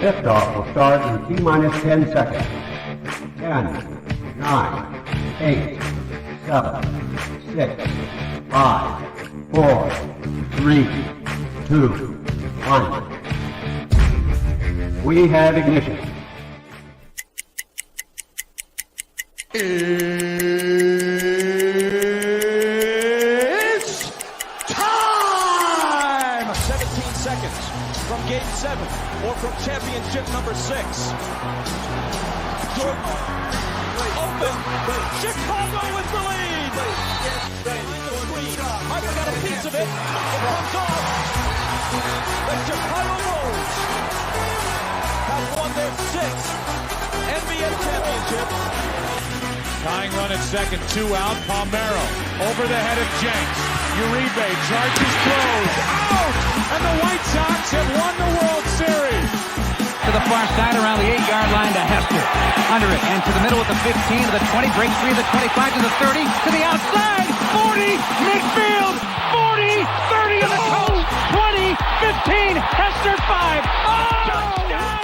Liftoff will start in T-minus 10 seconds. 10, 9, 8, 7, 6, 5, 4, 3, 2, 1. We have ignition. It's time! 17 seconds from Game 7 or from championship number 6. Jordan, open, Chicago with the lead! Piper got a piece of it, it comes off. The Chicago Bulls have won their 6th NBA championship. Tying run at second, 2 out. Palmero over the head of Jenks. Uribe charges, throws, out! And the White Sox have won the World Series. To the far side around the 8-yard line to Hester. Under it and to the middle with the 15 to the 20, breaks free of the 25 to the 30, to the outside, 40, midfield, 40, 30 to the coast, 20, 15, Hester 5. Oh! Touchdown!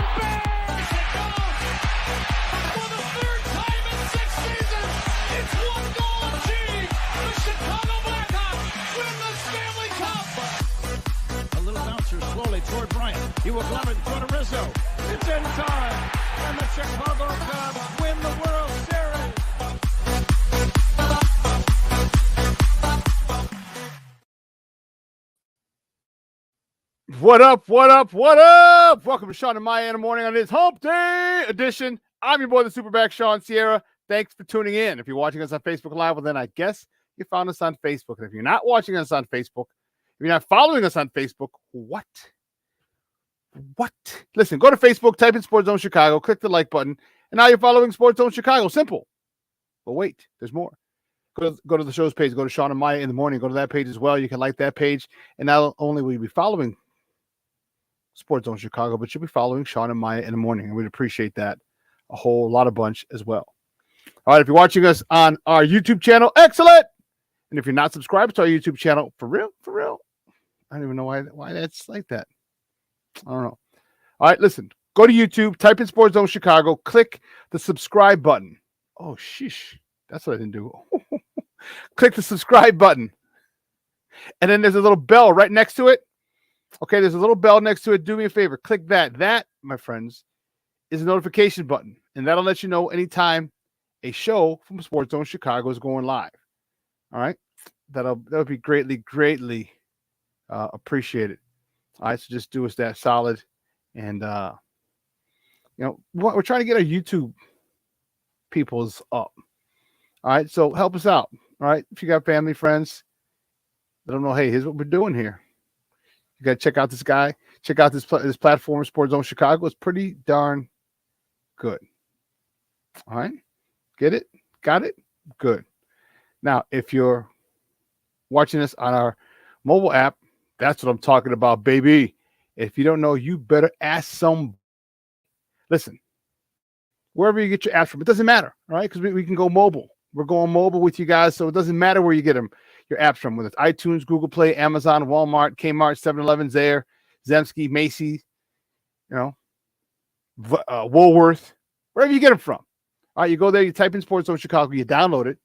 Toward Bryant. He will glove it in front of Rizzo. It's in time. And the Chicago Cubs win the World Series. What up, what up, what up? Welcome to Shawn and Maya in the morning on this Hump Day edition. I'm your boy, the SuperBack, Shawn Sierra. Thanks for tuning in. If you're watching us on Facebook Live, well, then I guess you found us on Facebook. And if you're not watching us on Facebook, if you're not following us on Facebook, what? Listen, go to Facebook, type in Sports Zone Chicago, click the like button, and now you're following Sports Zone Chicago. Simple. But wait, there's more. Go to the show's page. Go to Shawn and Maya in the morning. Go to that page as well. You can like that page. And not only will you be following Sports Zone Chicago, but you'll be following Shawn and Maya in the morning. And we'd appreciate that a whole lot of bunch as well. All right, if you're watching us on our YouTube channel, excellent. And if you're not subscribed to our YouTube channel, for real, I don't even know why that's like that. I don't know. All right, listen. Go to YouTube, type in Sports Zone Chicago, click the subscribe button. Oh, sheesh. That's what I didn't do. Click the subscribe button. And then there's a little bell right next to it. Okay, there's a little bell next to it. Do me a favor. Click that. That, my friends, is a notification button. And that'll let you know anytime a show from Sports Zone Chicago is going live. All right? That'll be greatly appreciated. All right, so just do us that solid. And, we're trying to get our YouTube peoples up. All right, so help us out. All right, if you got family, friends, let them know, hey, here's what we're doing here. You got to check out this guy. Check out this platform, Sports Zone Chicago. It's pretty darn good. All right, get it? Got it? Good. Now, if you're watching this on our mobile app, that's what I'm talking about, baby. If you don't know, you better ask some. Listen, wherever you get your apps from, it doesn't matter, all right? Because we can go mobile. We're going mobile with you guys, so it doesn't matter where you get them, your apps from, whether it's iTunes, Google Play, Amazon, Walmart, Kmart, 7-Eleven, Zayre, Zemsky, Macy's, Woolworth, wherever you get them from. All right, you go there, you type in Sports Zone Chicago, you download it,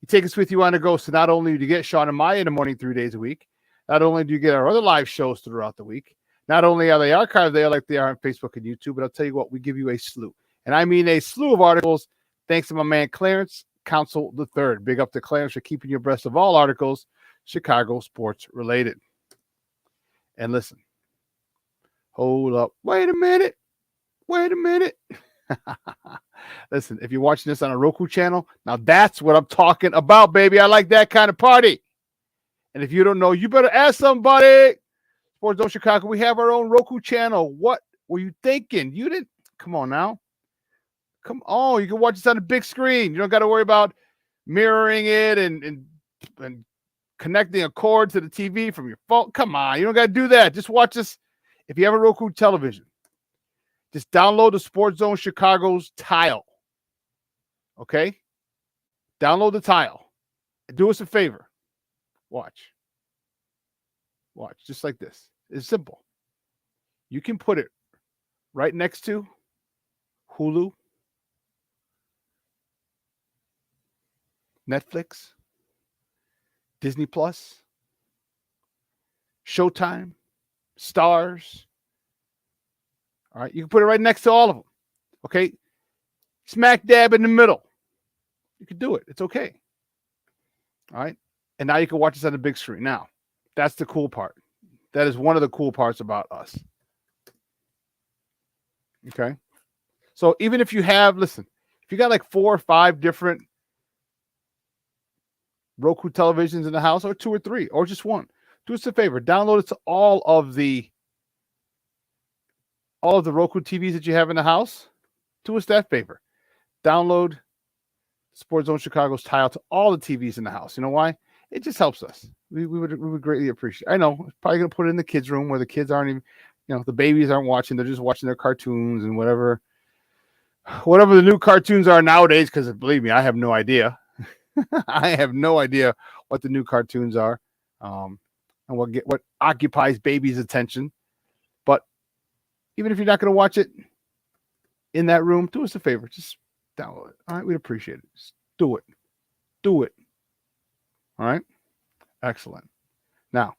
you take us with you on the go. So not only do you get Shawn and Maya in the morning 3 days a week, not only do you get our other live shows throughout the week, not only are they archived there like they are on Facebook and YouTube, but I'll tell you what, we give you a slew. And I mean a slew of articles, thanks to my man Clarence Council III. Big up to Clarence for keeping you abreast of all articles Chicago sports related. And listen, hold up. Wait a minute. Listen, if you're watching this on a Roku channel, now that's what I'm talking about, baby. I like that kind of party. And if you don't know, you better ask somebody. Sports Zone Chicago, we have our own Roku channel. What were you thinking? You didn't? Come on now. Come on. You can watch this on the big screen. You don't got to worry about mirroring it and connecting a cord to the TV from your phone. Come on. You don't got to do that. Just watch this. If you have a Roku television, just download the Sports Zone Chicago's tile. Okay? Download the tile. Do us a favor. Watch. Just like this. It's simple. You can put it right next to Hulu, Netflix, Disney Plus, Showtime, Stars. All right, you can put it right next to all of them. Okay, smack dab in the middle. You can do it. It's okay. All right, and now you can watch this on the big screen. Now, that's the cool part. That is one of the cool parts about us. Okay, so even if you have, listen, if you got like 4 or 5 different Roku televisions in the house, or 2 or 3, or just one, do us a favor, download it to all of the Roku TVs that you have in the house. Do us that favor. Download Sports Zone Chicago's tile to all the TVs in the house. You know why? It just helps us. We would greatly appreciate it. I know, probably going to put it in the kids' room where the kids aren't even, the babies aren't watching. They're just watching their cartoons and whatever the new cartoons are nowadays, because believe me, I have no idea. I have no idea what the new cartoons are, and what occupies babies' attention. But even if you're not going to watch it in that room, do us a favor. Just download it. All right, we'd appreciate it. Just do it. Do it. All right. Excellent. Now,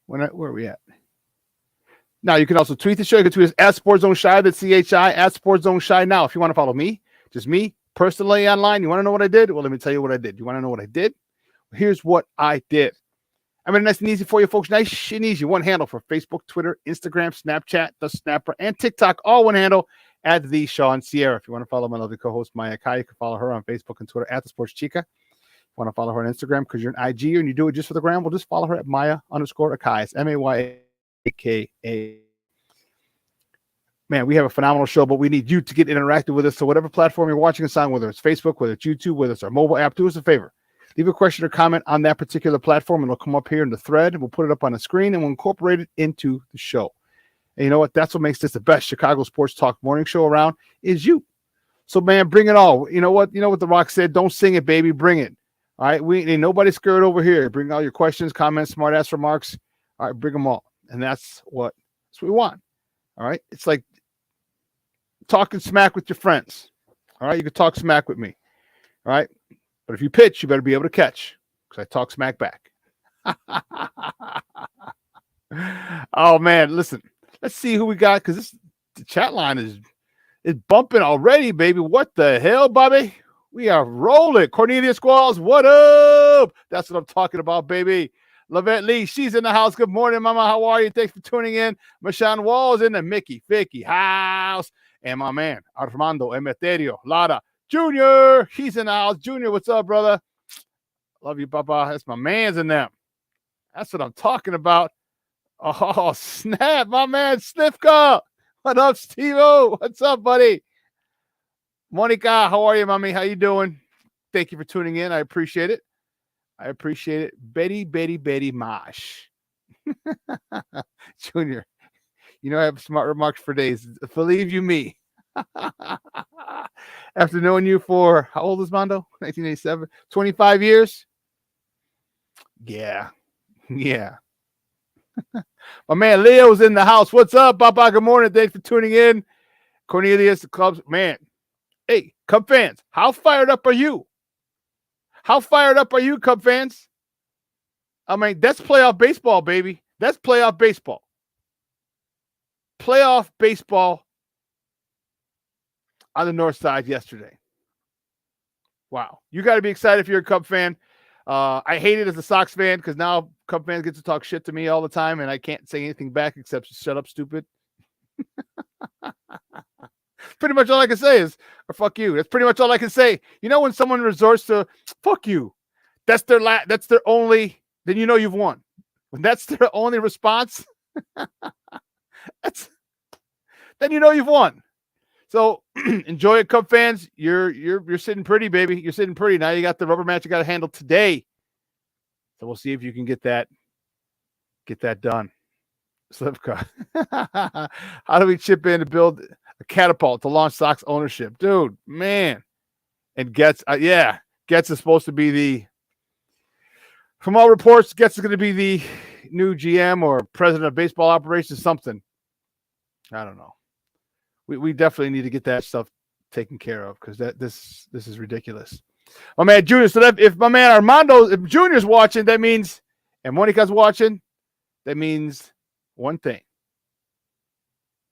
where are we at? Now, you can also tweet the show. You can tweet us at Sports Zone Shy, that's CHI, at Sports Zone Shy. Now, if you want to follow me, just me, personally online, you want to know what I did? Well, let me tell you what I did. You want to know what I did? Here's what I did. I mean, nice and easy for you folks. Nice and easy. One handle for Facebook, Twitter, Instagram, Snapchat, The Snapper, and TikTok. All one handle at the Shawn Sierra. If you want to follow my lovely co-host, Maya Kai, you can follow her on Facebook and Twitter at the Sports Chica. If you want to follow her on Instagram because you're an IG and you do it just for the gram, well, just follow her at Maya_Akai. It's MAYAKA. Man, we have a phenomenal show, but we need you to get interactive with us. So whatever platform you're watching us on, whether it's Facebook, whether it's YouTube, whether it's our mobile app, do us a favor. Leave a question or comment on that particular platform, and it'll come up here in the thread. We'll put it up on the screen, and we'll incorporate it into the show. And you know what? That's what makes this the best Chicago Sports Talk morning show around is you. So, man, bring it all. You know what? You know what The Rock said? Don't sing it, baby. Bring it. All right? We ain't nobody scared over here. Bring all your questions, comments, smart-ass remarks. All right, bring them all. And that's what we want. All right? It's like talking smack with your friends. All right? You can talk smack with me. All right? But if you pitch, you better be able to catch because I talk smack back. Oh, man, listen. Let's see who we got because the chat line is bumping already, baby. What the hell, Bobby? We are rolling. Cornelia Squalls, what up? That's what I'm talking about, baby. Lavette Lee, she's in the house. Good morning, Mama. How are you? Thanks for tuning in. Mashawn Walls in the Mickey Ficky house. And my man, Armando Emeterio Lara Junior, he's in the house. Junior, what's up, brother? Love you, Papa. That's my man's in them. That's what I'm talking about. Oh, snap, my man, Snifka. What up, Steve-O? What's up, buddy? Monica, how are you, mommy? How you doing? Thank you for tuning in. I appreciate it. Betty Mosh. Junior, you know I have smart remarks for days. Believe you me. After knowing you for, how old is Mondo? 1987? 25 years? Yeah. My man Leo's in the house. What's up, Papa? Good morning. Thanks for tuning in. Cornelius, the Cubs. Man, hey, Cub fans, how fired up are you? How fired up are you, Cub fans? I mean, that's playoff baseball, baby. That's playoff baseball. Playoff baseball on the north side yesterday. Wow. You got to be excited if you're a Cub fan. I hate it as a Sox fan because now Cub fans get to talk shit to me all the time, and I can't say anything back except shut up, stupid. Pretty much all I can say is, or fuck you. That's pretty much all I can say. You know when someone resorts to, fuck you, that's their only, then you know you've won. When that's their only response, then you know you've won. So enjoy it, Cub fans. You're sitting pretty, baby. You're sitting pretty. Now you got the rubber match you got to handle today. So we'll see if you can get that done. Slipka. How do we chip in to build a catapult to launch Sox ownership? Dude, man. And Getz is supposed to be from all reports, Getz is going to be the new GM or president of baseball operations, something. I don't know. We definitely need to get that stuff taken care of because this is ridiculous. My man Junior. So that if my man Armando, if Junior's watching, that means, and Monica's watching, that means one thing.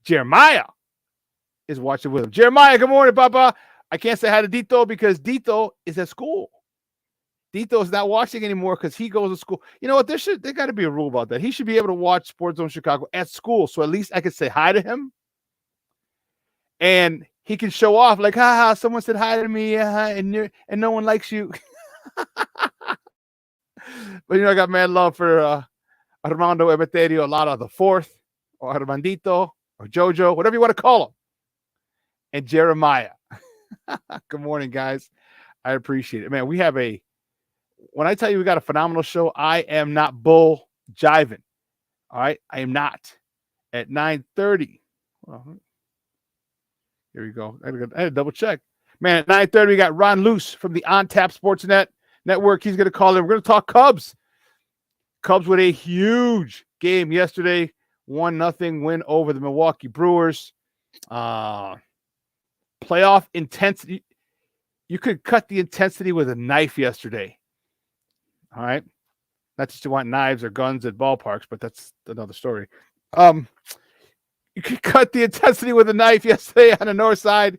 Jeremiah is watching with him. Jeremiah, good morning, Papa. I can't say hi to Dito because Dito is at school. Dito is not watching anymore because he goes to school. You know what? There got to be a rule about that. He should be able to watch Sports Zone Chicago at school, so at least I could say hi to him, and he can show off like, "Ha, someone said hi to me, and no one likes you." But I got mad love for Armando Emeterio, a lot of the fourth, or Armandito, or Jojo, whatever you want to call him, and Jeremiah. Good morning, guys. I appreciate it, man. We have when I tell you we got a phenomenal show, I am not bull jiving. All right, I am not. At 9:30. Well, here we go. I had to double check. Man, at 9:30, we got Ron Luce from the On Tap Sportsnet Network. He's going to call in. We're going to talk Cubs. Cubs with a huge game yesterday. 1-0 win over the Milwaukee Brewers. Playoff intensity. You could cut the intensity with a knife yesterday. All right. Not that you want knives or guns at ballparks, but that's another story. You could cut the intensity with a knife yesterday on the north side.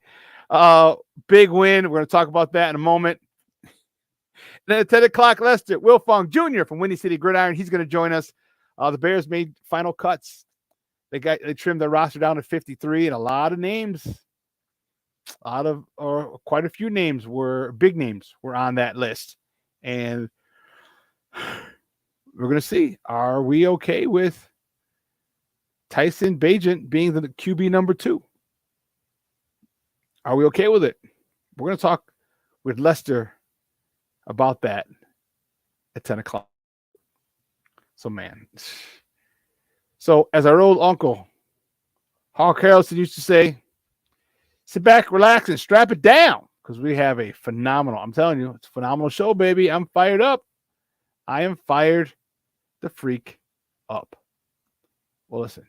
Big win. We're going to talk about that in a moment. And then at 10 o'clock, Lester, Will Fong Jr. from Windy City Gridiron. He's going to join us. The Bears made final cuts. They trimmed their roster down to 53, and a lot of names, quite a few names big names were on that list. And we're going to see, are we okay with Tyson Bagent being the QB number 2? Are we okay with it? We're going to talk with Lester about that at 10 o'clock. So, man. So, as our old uncle, Hawk Harrelson used to say, sit back, relax, and strap it down because we have a phenomenal, I'm telling you, it's a phenomenal show, baby. I'm fired up. I am fired the freak up. Well, listen.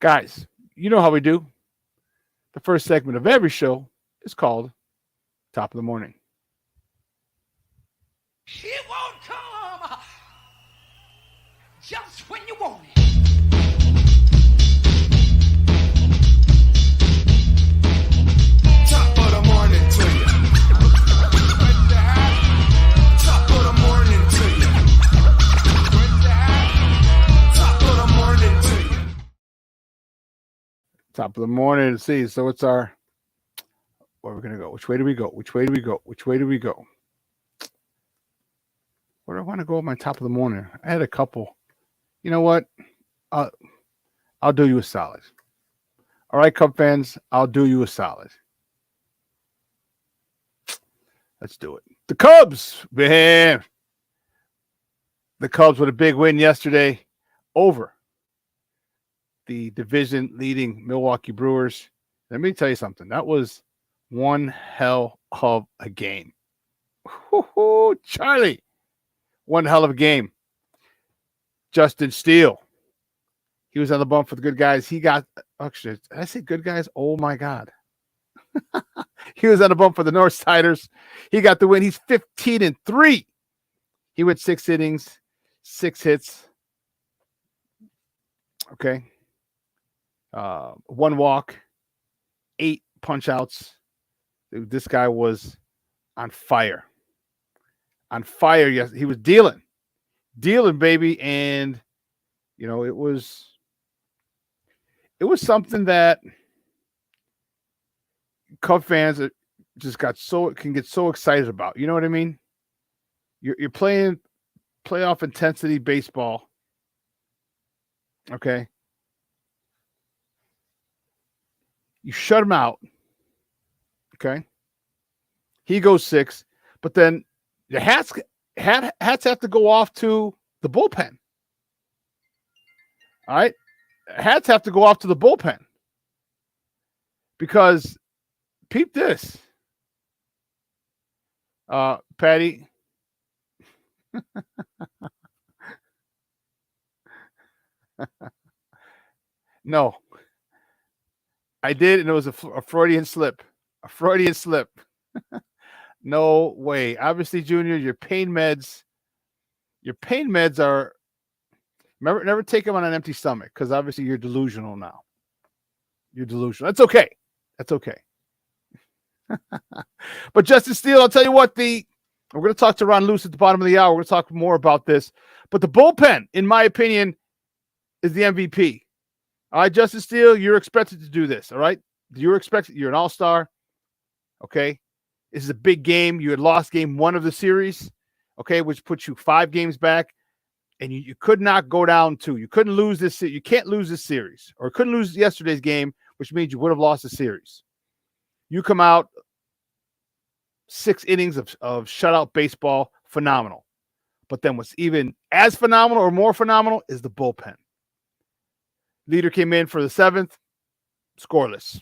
Guys, you know how we do. The first segment of every show is called Top of the Morning. It won't come just when you want it. Top of the morning to you. Top of the morning to you. Top of the morning to you. Top of the morning to see. So it's where are we going to go? Which way do we go? Which way do we go? Which way do we go? Where do I want to go with my top of the morning? I had a couple. You know what? I'll do you a solid. All right, Cub fans, I'll do you a solid. Let's do it. The Cubs, man. The Cubs with a big win yesterday over the division leading Milwaukee Brewers. Let me tell you something. That was one hell of a game. Woo-hoo, Charlie. One hell of a game. Justin Steele. He was on the bump for the good guys. He got, actually, did I say good guys? Oh my God. He was on the bump for the Northsiders. He got the win. He's 15-3. He went 6 innings, 6 hits. Okay. 1 walk, 8 punch outs. This guy was on fire. On fire, yes. He was dealing, baby. And, it was something that Cub fans just can get so excited about. You know what I mean? You're playing playoff intensity baseball. Okay. You shut him out. Okay. He goes 6, but then the hats have to go off to the bullpen. All right. Hats have to go off to the bullpen because peep this. Patty. No. I did, and it was a Freudian slip. A Freudian slip. No way. Obviously, Junior, your pain meds are, never take them on an empty stomach, because obviously you're delusional now. You're delusional. That's okay. That's okay. But Justin Steele, I'll tell you what, we're going to talk to Ron Luce at the bottom of the hour. We're going to talk more about this. But the bullpen, in my opinion, is the MVP. All right, Justin Steele, you're expected to do this, all right? You're an all-star, okay? This is a big game. You had lost game 1 of the series, okay, which puts you 5 games back, and you could not go down 2. You couldn't lose this. You can't lose this series, or couldn't lose yesterday's game, which means you would have lost the series. You come out 6 innings of shutout baseball, phenomenal. But then what's even as phenomenal or more phenomenal is the bullpen. Leader came in for the 7th, scoreless,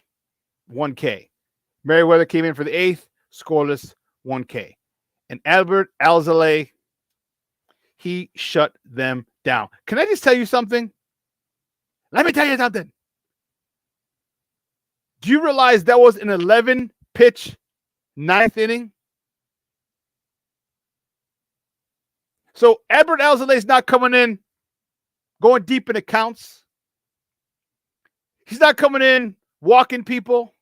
1K. Merriweather came in for the 8th, scoreless, 1K. And Albert Alzolay, he shut them down. Can I just tell you something? Let me tell you something. Do you realize that was an 11-pitch 9th inning? So Albert Alzolay is not coming in, going deep in accounts. He's not coming in walking people.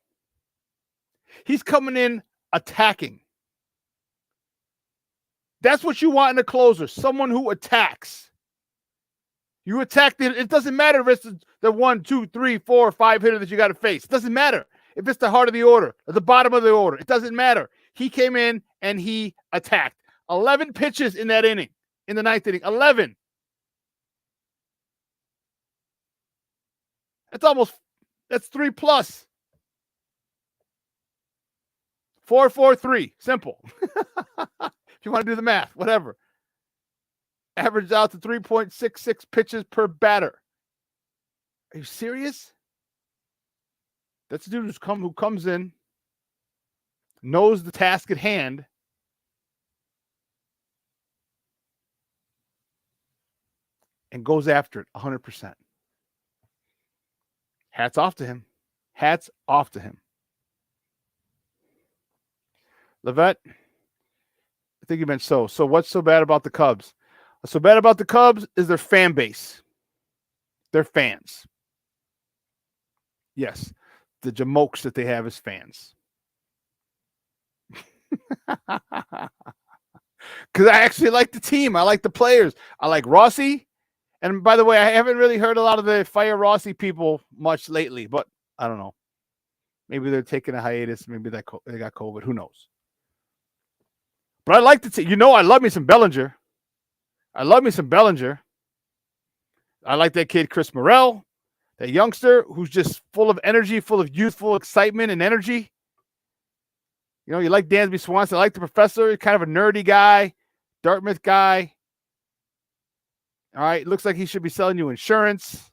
He's coming in attacking. That's what you want in a closer, someone who attacks. You attack it doesn't matter if it's the 1, 2, 3, 4, 5 hitter that you got to face. It doesn't matter if it's the heart of the order or the bottom of the order. It doesn't matter. He came in and he attacked. 11 pitches in that inning, in the 9th inning. 11. That's 3 plus. 4, 4, 3. Simple. If you want to do the math, whatever. Averaged out to 3.66 pitches per batter. Are you serious? That's a dude who comes in, knows the task at hand, and goes after it 100%. Hats off to him. Hats off to him. Levette, I think you meant so. So what's so bad about the Cubs? What's so bad about the Cubs is their fan base. Their fans. Yes, the jamokes that they have as fans. Because I actually like the team. I like the players. I like Rossi. And by the way, I haven't really heard a lot of the fire Rossi people much lately, but I don't know. Maybe they're taking a hiatus. Maybe they got COVID. Who knows? But I like the team. You know, I love me some Bellinger. I like that kid, Chris Morrell, that youngster who's just full of energy, full of youthful excitement and energy. You know, you like Dansby Swanson. I like the professor. He's kind of a nerdy guy, Dartmouth guy. All right. Looks like he should be selling you insurance.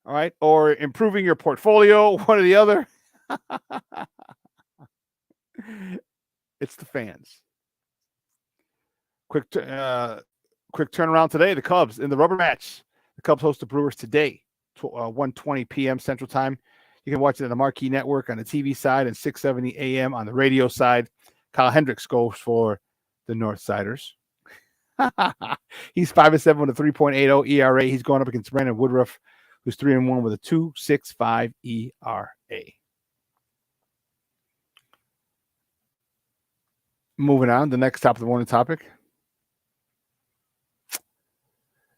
All right. Or improving your portfolio, one or the other. It's the fans. Quick turnaround today. The Cubs in the rubber match. The Cubs host the Brewers today, 1:20 p.m. Central Time. You can watch it on the Marquee Network on the TV side and 6:70 a.m. on the radio side. Kyle Hendricks goes for the Northsiders. He's 5-7 with a 3.80 ERA. He's going up against Brandon Woodruff, who's 3-1 with a 2.65 ERA. Moving on, the next top of the morning topic.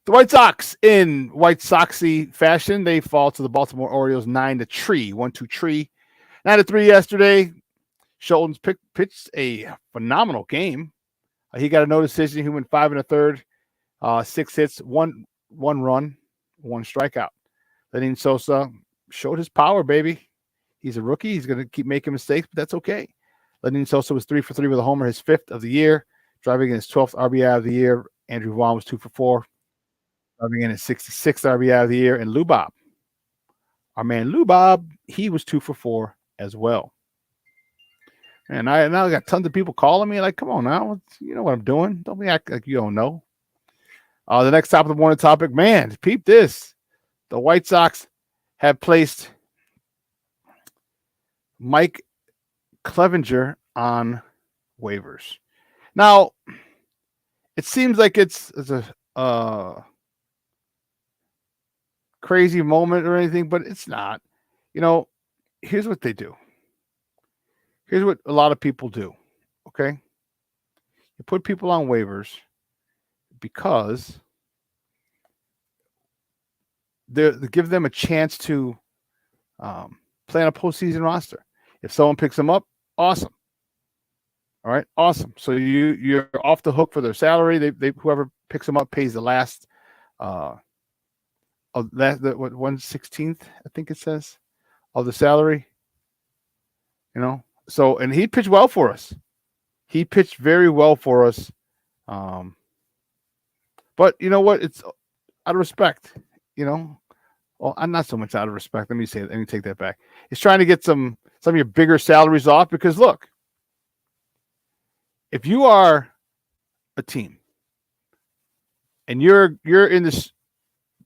The White Sox, in White Soxy fashion, they fall to the Baltimore Orioles 9-3, 1-2 tree. 9-3 yesterday. Schultz pitched a phenomenal game. He got a no decision. He went 5 1/3, 6 hits, one run, 1 strikeout. Lenyn Sosa showed his power, baby. He's a rookie. He's going to keep making mistakes, but that's okay. Lenyn Sosa was 3 for 3 with a homer, his 5th of the year, driving in his 12th RBI of the year. Andrew Vaughn was 2 for 4, driving in his 66th RBI of the year. And Lou Bob, our man Lou Bob, he was 2 for 4 as well. And I now got tons of people calling me like, come on now, you know what I'm doing. Don't be act like you don't know. The next top of the morning topic, man, peep this. The White Sox have placed Mike Clevenger on waivers. Now, it seems like it's a crazy moment or anything, but it's not. Here's what they do. Here's what a lot of people do. Okay, you put people on waivers because they give them a chance to play on a postseason roster. If someone picks them up, awesome. All right, awesome. So you're off the hook for their salary. They whoever picks them up pays the last of that 1/16th, I think it says, of the salary. So and he pitched well for us. He pitched very well for us. But you know what? It's out of respect. Well, I'm not so much out of respect. Let me take that back. It's trying to get some of your bigger salaries off because look, if you are a team and you're in this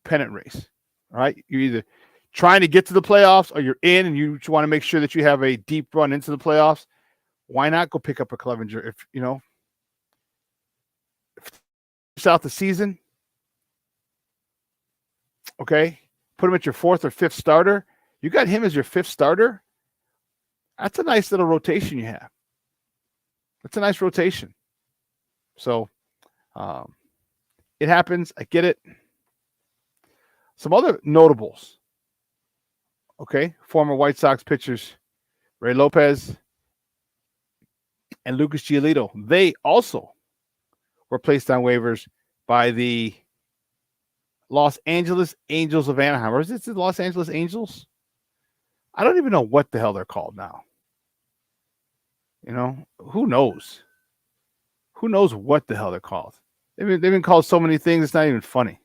pennant race, all right? You're either trying to get to the playoffs or you're in and you want to make sure that you have a deep run into the playoffs. Why not go pick up a Clevenger if it's out the season? Okay, put him at your 4th or 5th starter. You got him as your 5th starter. That's a nice little rotation you have. That's a nice rotation. So it happens. I get it. Some other notables. Okay, former White Sox pitchers Ray Lopez and Lucas Giolito. They also were placed on waivers by the Los Angeles Angels of Anaheim. Or is it the Los Angeles Angels? I don't even know what the hell they're called now. Who knows? Who knows what the hell they're called? They've been called so many things, it's not even funny.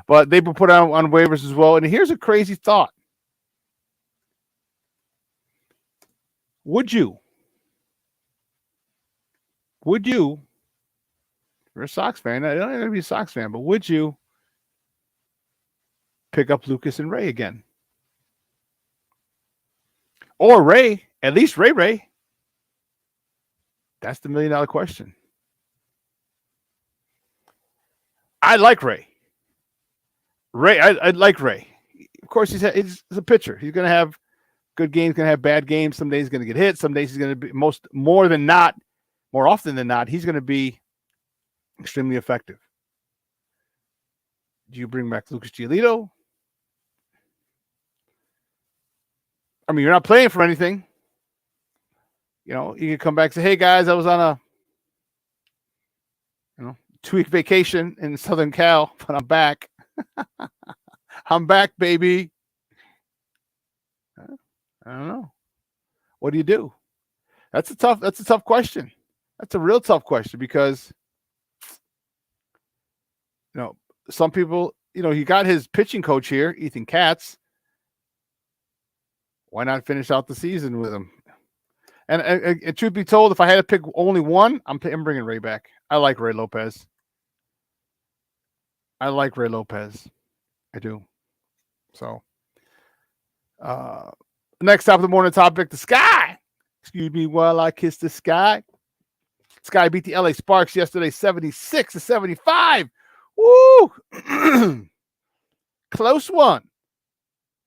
But they've been put on waivers as well. And here's a crazy thought. Would you, you're a Sox fan, I don't have to be a Sox fan, but would you pick up Lucas and Ray again? Or Ray, at least Ray. That's the $1 million question. I like Ray. I like Ray. Of course, he's a pitcher. He's going to have good games, going to have bad games. Some days he's going to get hit. Some days he's going to be more often than not, he's going to be extremely effective. Do you bring back Lucas Giolito? I mean, you're not playing for anything. You can come back and say, hey, guys, I was on a 2-week vacation in Southern Cal, but I'm back. I'm back, baby. I don't know. What do you do? That's a tough question. That's a real tough question because, some people, he got his pitching coach here, Ethan Katz. Why not finish out the season with him? And truth be told, if I had to pick only one, I'm bringing Ray back. I like Ray Lopez. I do. So, next top of the morning topic, the Sky. Excuse me while I kiss the Sky. Sky beat the LA Sparks yesterday, 76-75. Woo! Close one.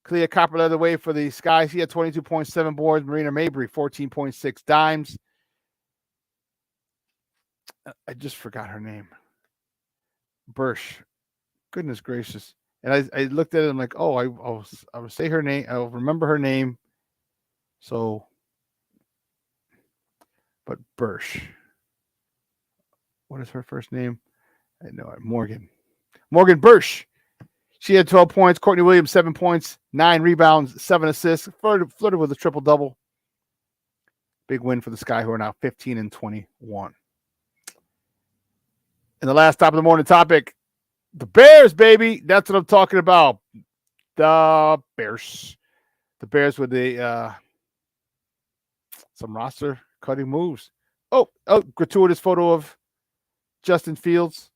Clea Copper led the way for the Sky. She had 22.7 boards. Marina Mabry, 14.6 dimes. I just forgot her name. Bursch. Goodness gracious. And I looked at it and I'm like, oh, I will say her name. I'll remember her name. So, but Bursch. What is her first name? I know it. Morgan Bursch. She had 12 points. Courtney Williams, 7 points, 9 rebounds, 7 assists. Flirted with a triple-double. Big win for the Sky, who are now 15-21. And the last top of the morning topic, the Bears, baby. That's what I'm talking about. The Bears. The Bears with some roster-cutting moves. Oh, gratuitous photo of Justin Fields.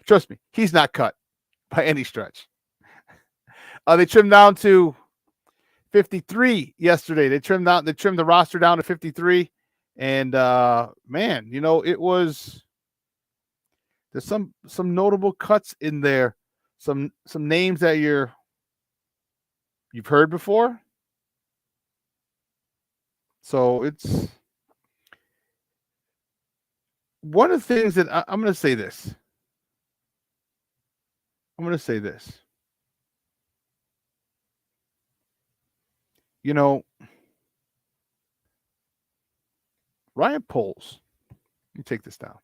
Trust me, he's not cut. by any stretch. They trimmed down to 53 yesterday. They trimmed the roster down to 53. And man, it was there's some notable cuts in there. Some names that you've heard before. So it's one of the things that I'm going to say this. Ryan Poles, let me take this down.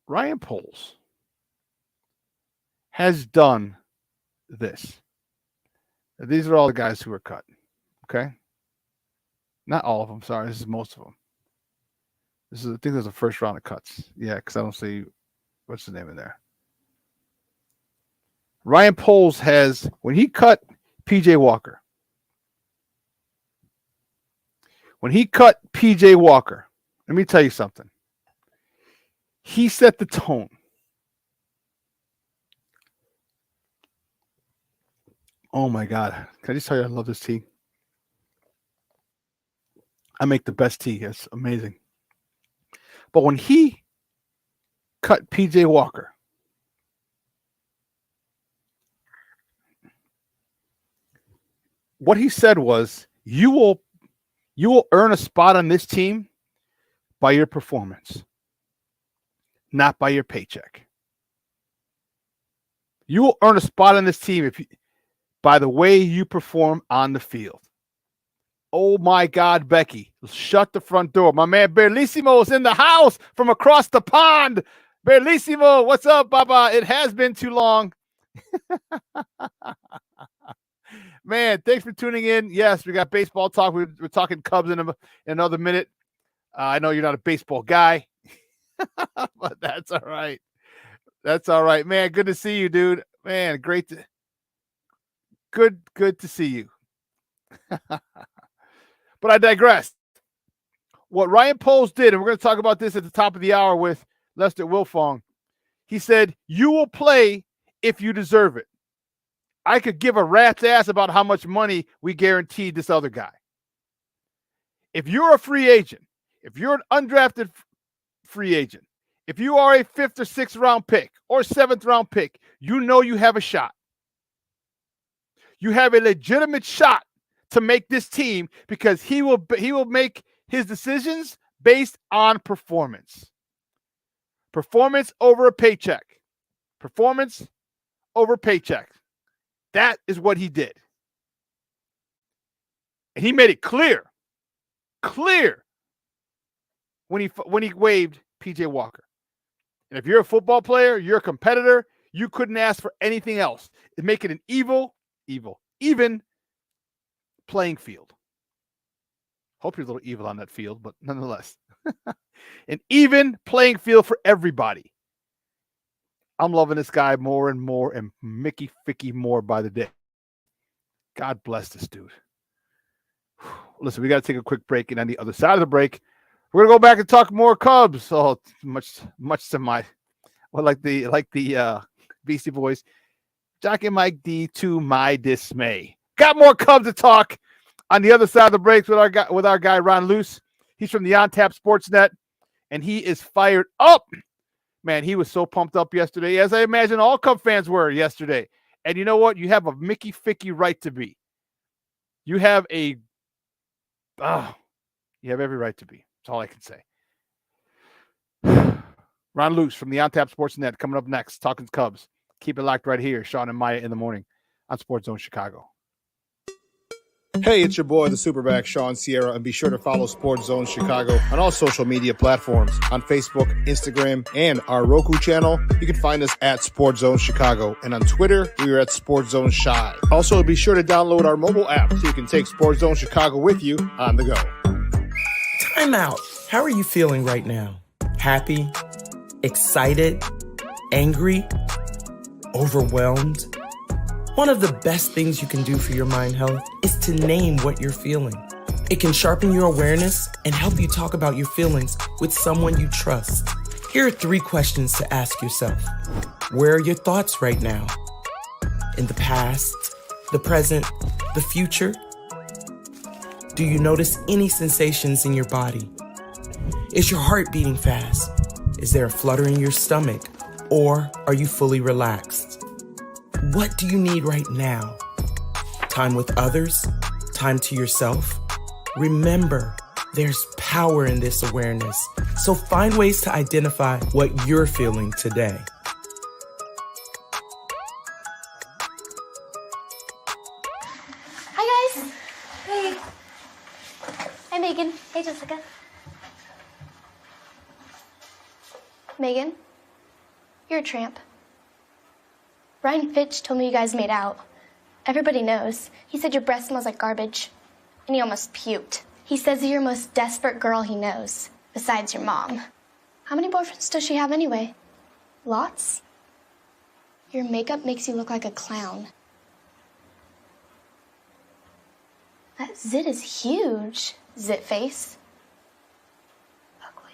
Ryan Poles has done this. These are all the guys who were cut. Okay. Not all of them. Sorry. This is most of them. I think there's a first round of cuts. Yeah. Cause I don't see what's the name in there. Ryan Poles has, when he cut PJ Walker, let me tell you something. He set the tone. Oh my God. Can I just tell you I love this tea? I make the best tea. It's amazing. But when he cut PJ Walker, what he said was, you will earn a spot on this team by your performance, not by your paycheck. You will earn a spot on this team by the way you perform on the field. Oh my God, Becky, shut the front door. My man Berlissimo is in the house from across the pond. Berlissimo, what's up, Baba? It has been too long. Man, thanks for tuning in. Yes, we got baseball talk. We're talking Cubs in another minute. I know you're not a baseball guy, but that's all right. That's all right, man. Good to see you, dude. Man, good to see you. But I digress. What Ryan Poles did, and we're going to talk about this at the top of the hour with Lester Wilfong. He said, you will play if you deserve it. I could give a rat's ass about how much money we guaranteed this other guy. If you're a free agent, if you're an undrafted free agent, if you are a 5th or 6th round pick or 7th round pick, you know you have a shot. You have a legitimate shot to make this team because he will make his decisions based on performance. Performance over a paycheck. Performance over paycheck. That is what he did. And he made it clear when he waived PJ Walker. And if you're a football player, you're a competitor, you couldn't ask for anything else. It make it an even playing field. Hope you're a little evil on that field, but nonetheless, an even playing field for everybody. I'm loving this guy more and more, and Mickey Ficky more by the day. God bless this dude. Listen, we got to take a quick break, and on the other side of the break, we're gonna go back and talk more Cubs. Oh, much to my, well, like the Beastie Boys, Jock and Mike D to my dismay. Got more Cubs to talk on the other side of the breaks with our guy Ron Luce. He's from the On Tap Sportsnet, and he is fired up. Man, he was so pumped up yesterday, as I imagine all Cub fans were yesterday. And you know what? You have a Mickey Ficky right to be. You have every right to be. That's all I can say. Ron Luce from the On Tap Sportsnet coming up next, talking Cubs. Keep it locked right here, Shawn and Maya in the morning on Sports Zone Chicago. Hey, it's your boy, the SuperBack, Shawn Sierra, and be sure to follow Sports Zone Chicago on all social media platforms, on Facebook, Instagram, and our Roku channel. You can find us at Sports Zone Chicago, and on Twitter, we are at Sports Zone Shy. Also, be sure to download our mobile app so you can take Sports Zone Chicago with you on the go. Time out. How are you feeling right now? Happy? Excited? Angry? Overwhelmed? One of the best things you can do for your mind health is to name what you're feeling. It can sharpen your awareness and help you talk about your feelings with someone you trust. Here are 3 questions to ask yourself. Where are your thoughts right now? In the past, the present, the future? Do you notice any sensations in your body? Is your heart beating fast? Is there a flutter in your stomach? Or are you fully relaxed? What do you need right now? Time with others? Time to yourself? Remember, there's power in this awareness. So find ways to identify what you're feeling today. Hi, guys. Hey. Hi, Megan. Hey, Jessica. Megan, you're a tramp. Ryan Fitch told me you guys made out. Everybody knows. He said your breath smells like garbage. And he almost puked. He says you're the most desperate girl he knows, besides your mom. How many boyfriends does she have anyway? Lots? Your makeup makes you look like a clown. That zit is huge, zit face. Ugly.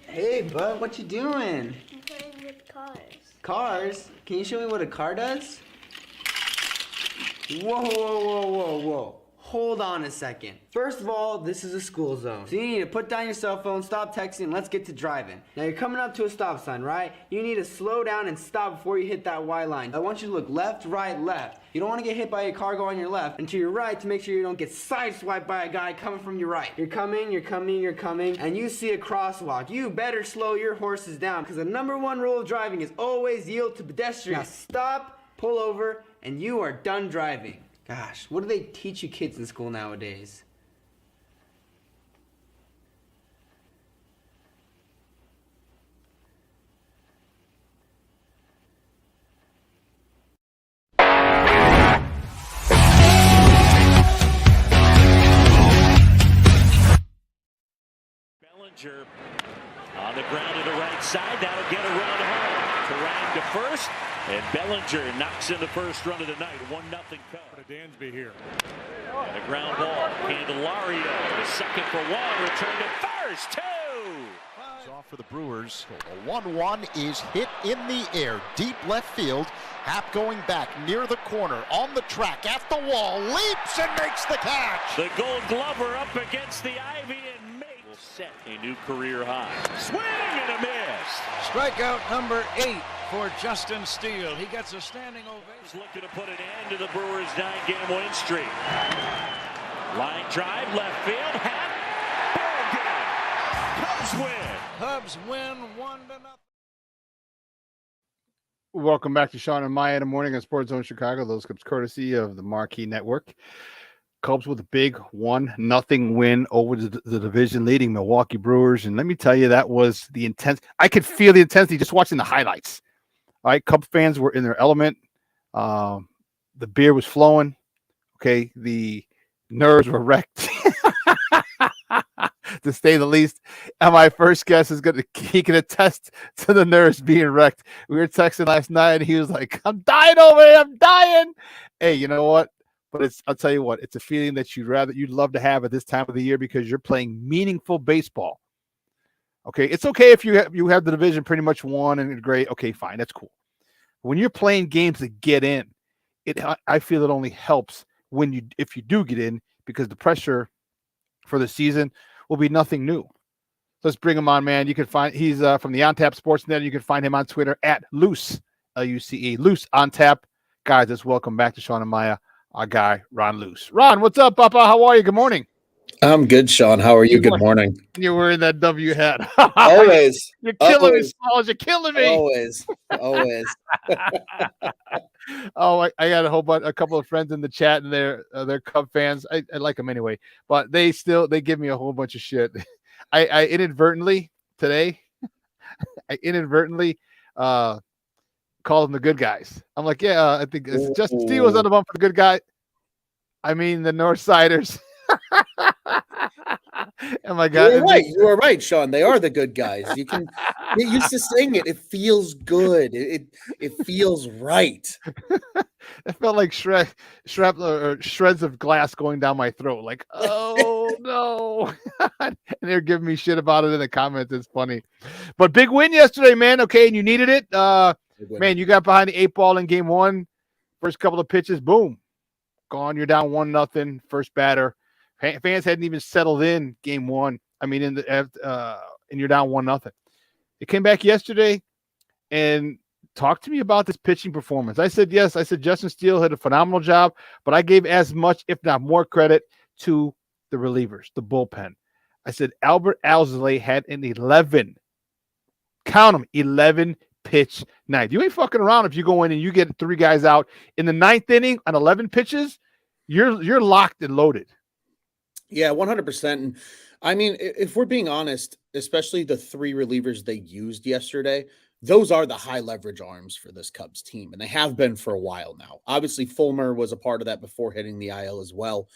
Hey, bud, what you doing? I'm playing with cars. Cars? Can you show me what a car does? Whoa, whoa, whoa, whoa, whoa. Hold on a second. First of all, this is a school zone. So you need to put down your cell phone, stop texting, and let's get to driving. Now you're coming up to a stop sign, right? You need to slow down and stop before you hit that Y line. I want you to look left, right, left. You don't want to get hit by a car going on your left, and to your right to make sure you don't get sideswiped by a guy coming from your right. You're coming, and you see a crosswalk. You better slow your horses down, because the #1 rule of driving is always yield to pedestrians. Now stop, pull over, and you are done driving. Gosh, what do they teach you kids in school nowadays? Bellinger on the ground to the right side. That'll get a run home. Kerrang to first, and Bellinger knocks in the first run of the night. 1-0 Cubs. Dansby here. And a ground ball. Candelario, the second for 1. Return to first. 2. It's off for the Brewers. A 1-1 is hit in the air, deep left field. Happ going back near the corner, on the track, at the wall, leaps and makes the catch. The Gold Glover up against the ivy and makes will set a new career high. Swing and a miss. Strikeout number 8 for Justin Steele. He gets a standing ovation. Looking to put an end to the Brewers' 9-game win streak. Line drive, left field, Happ, ball game. Cubs win. Cubs win 1-0. Welcome back to Shawn and Maya in the morning on Sports Zone Chicago. Those Cubs courtesy of the Marquee Network. Cubs with a big 1-0 win over the division leading Milwaukee Brewers. And let me tell you, that was the intense. I could feel the intensity just watching the highlights. All right, Cub fans were in their element. The beer was flowing. Okay, the nerves were wrecked, to say the least. And my first guess is he can attest to the nerves being wrecked. We were texting last night, and he was like, "I'm dying over here. I'm dying." Hey, you know what? But I'll tell you what, it's a feeling that you'd love to have at this time of the year because you're playing meaningful baseball. Okay, it's okay if you have the division pretty much won and great. Okay, fine, that's cool. When you're playing games that get in, I feel it only helps if you do get in, because the pressure for the season will be nothing new. Let's bring him on, man. You can find he's from the On Tap Sportsnet. You can find him on Twitter at Loose, Luce, Loose On Tap. Guys, let's welcome back to Shawn and Maya, our guy Ron Luce. Ron, what's up, Papa? How are you? Good morning. I'm good, Shawn. How are you? Good morning. You're wearing that W hat. Always. You're killing me, Smalls. You're killing me. Always. Oh, I got a couple of friends in the chat, and they're Cub fans. I like them anyway, but they give me a whole bunch of shit. I inadvertently today, called them the good guys. I'm like, yeah, I think Justin Steele was on the bump for the good guy. I mean, the North Siders. Oh my You God. are right. You are right, Sean. They are the good guys. You can get used to saying it. It feels good. It feels right. It felt like shreds of glass going down my throat. Like, oh no. And they're giving me shit about it in the comments. It's funny. But big win yesterday, man. Okay, and you needed it. Man, you got behind the 8 ball in game 1. First couple of pitches, boom. Gone. You're down 1-0. First batter. Fans hadn't even settled in game 1. I mean, and you're down 1-0. It came back yesterday, and talk to me about this pitching performance. I said yes. I said Justin Steele had a phenomenal job, but I gave as much, if not more, credit to the relievers, the bullpen. I said Albert Alzolay had an 11. Count them, 11 pitch night. You ain't fucking around if you go in and you get 3 guys out in the 9th inning on 11 pitches. You're locked and loaded. Yeah, 100%. And I mean, if we're being honest, especially the 3 relievers they used yesterday, those are the high leverage arms for this Cubs team, and they have been for a while now. Obviously, Fulmer was a part of that before hitting the IL as well.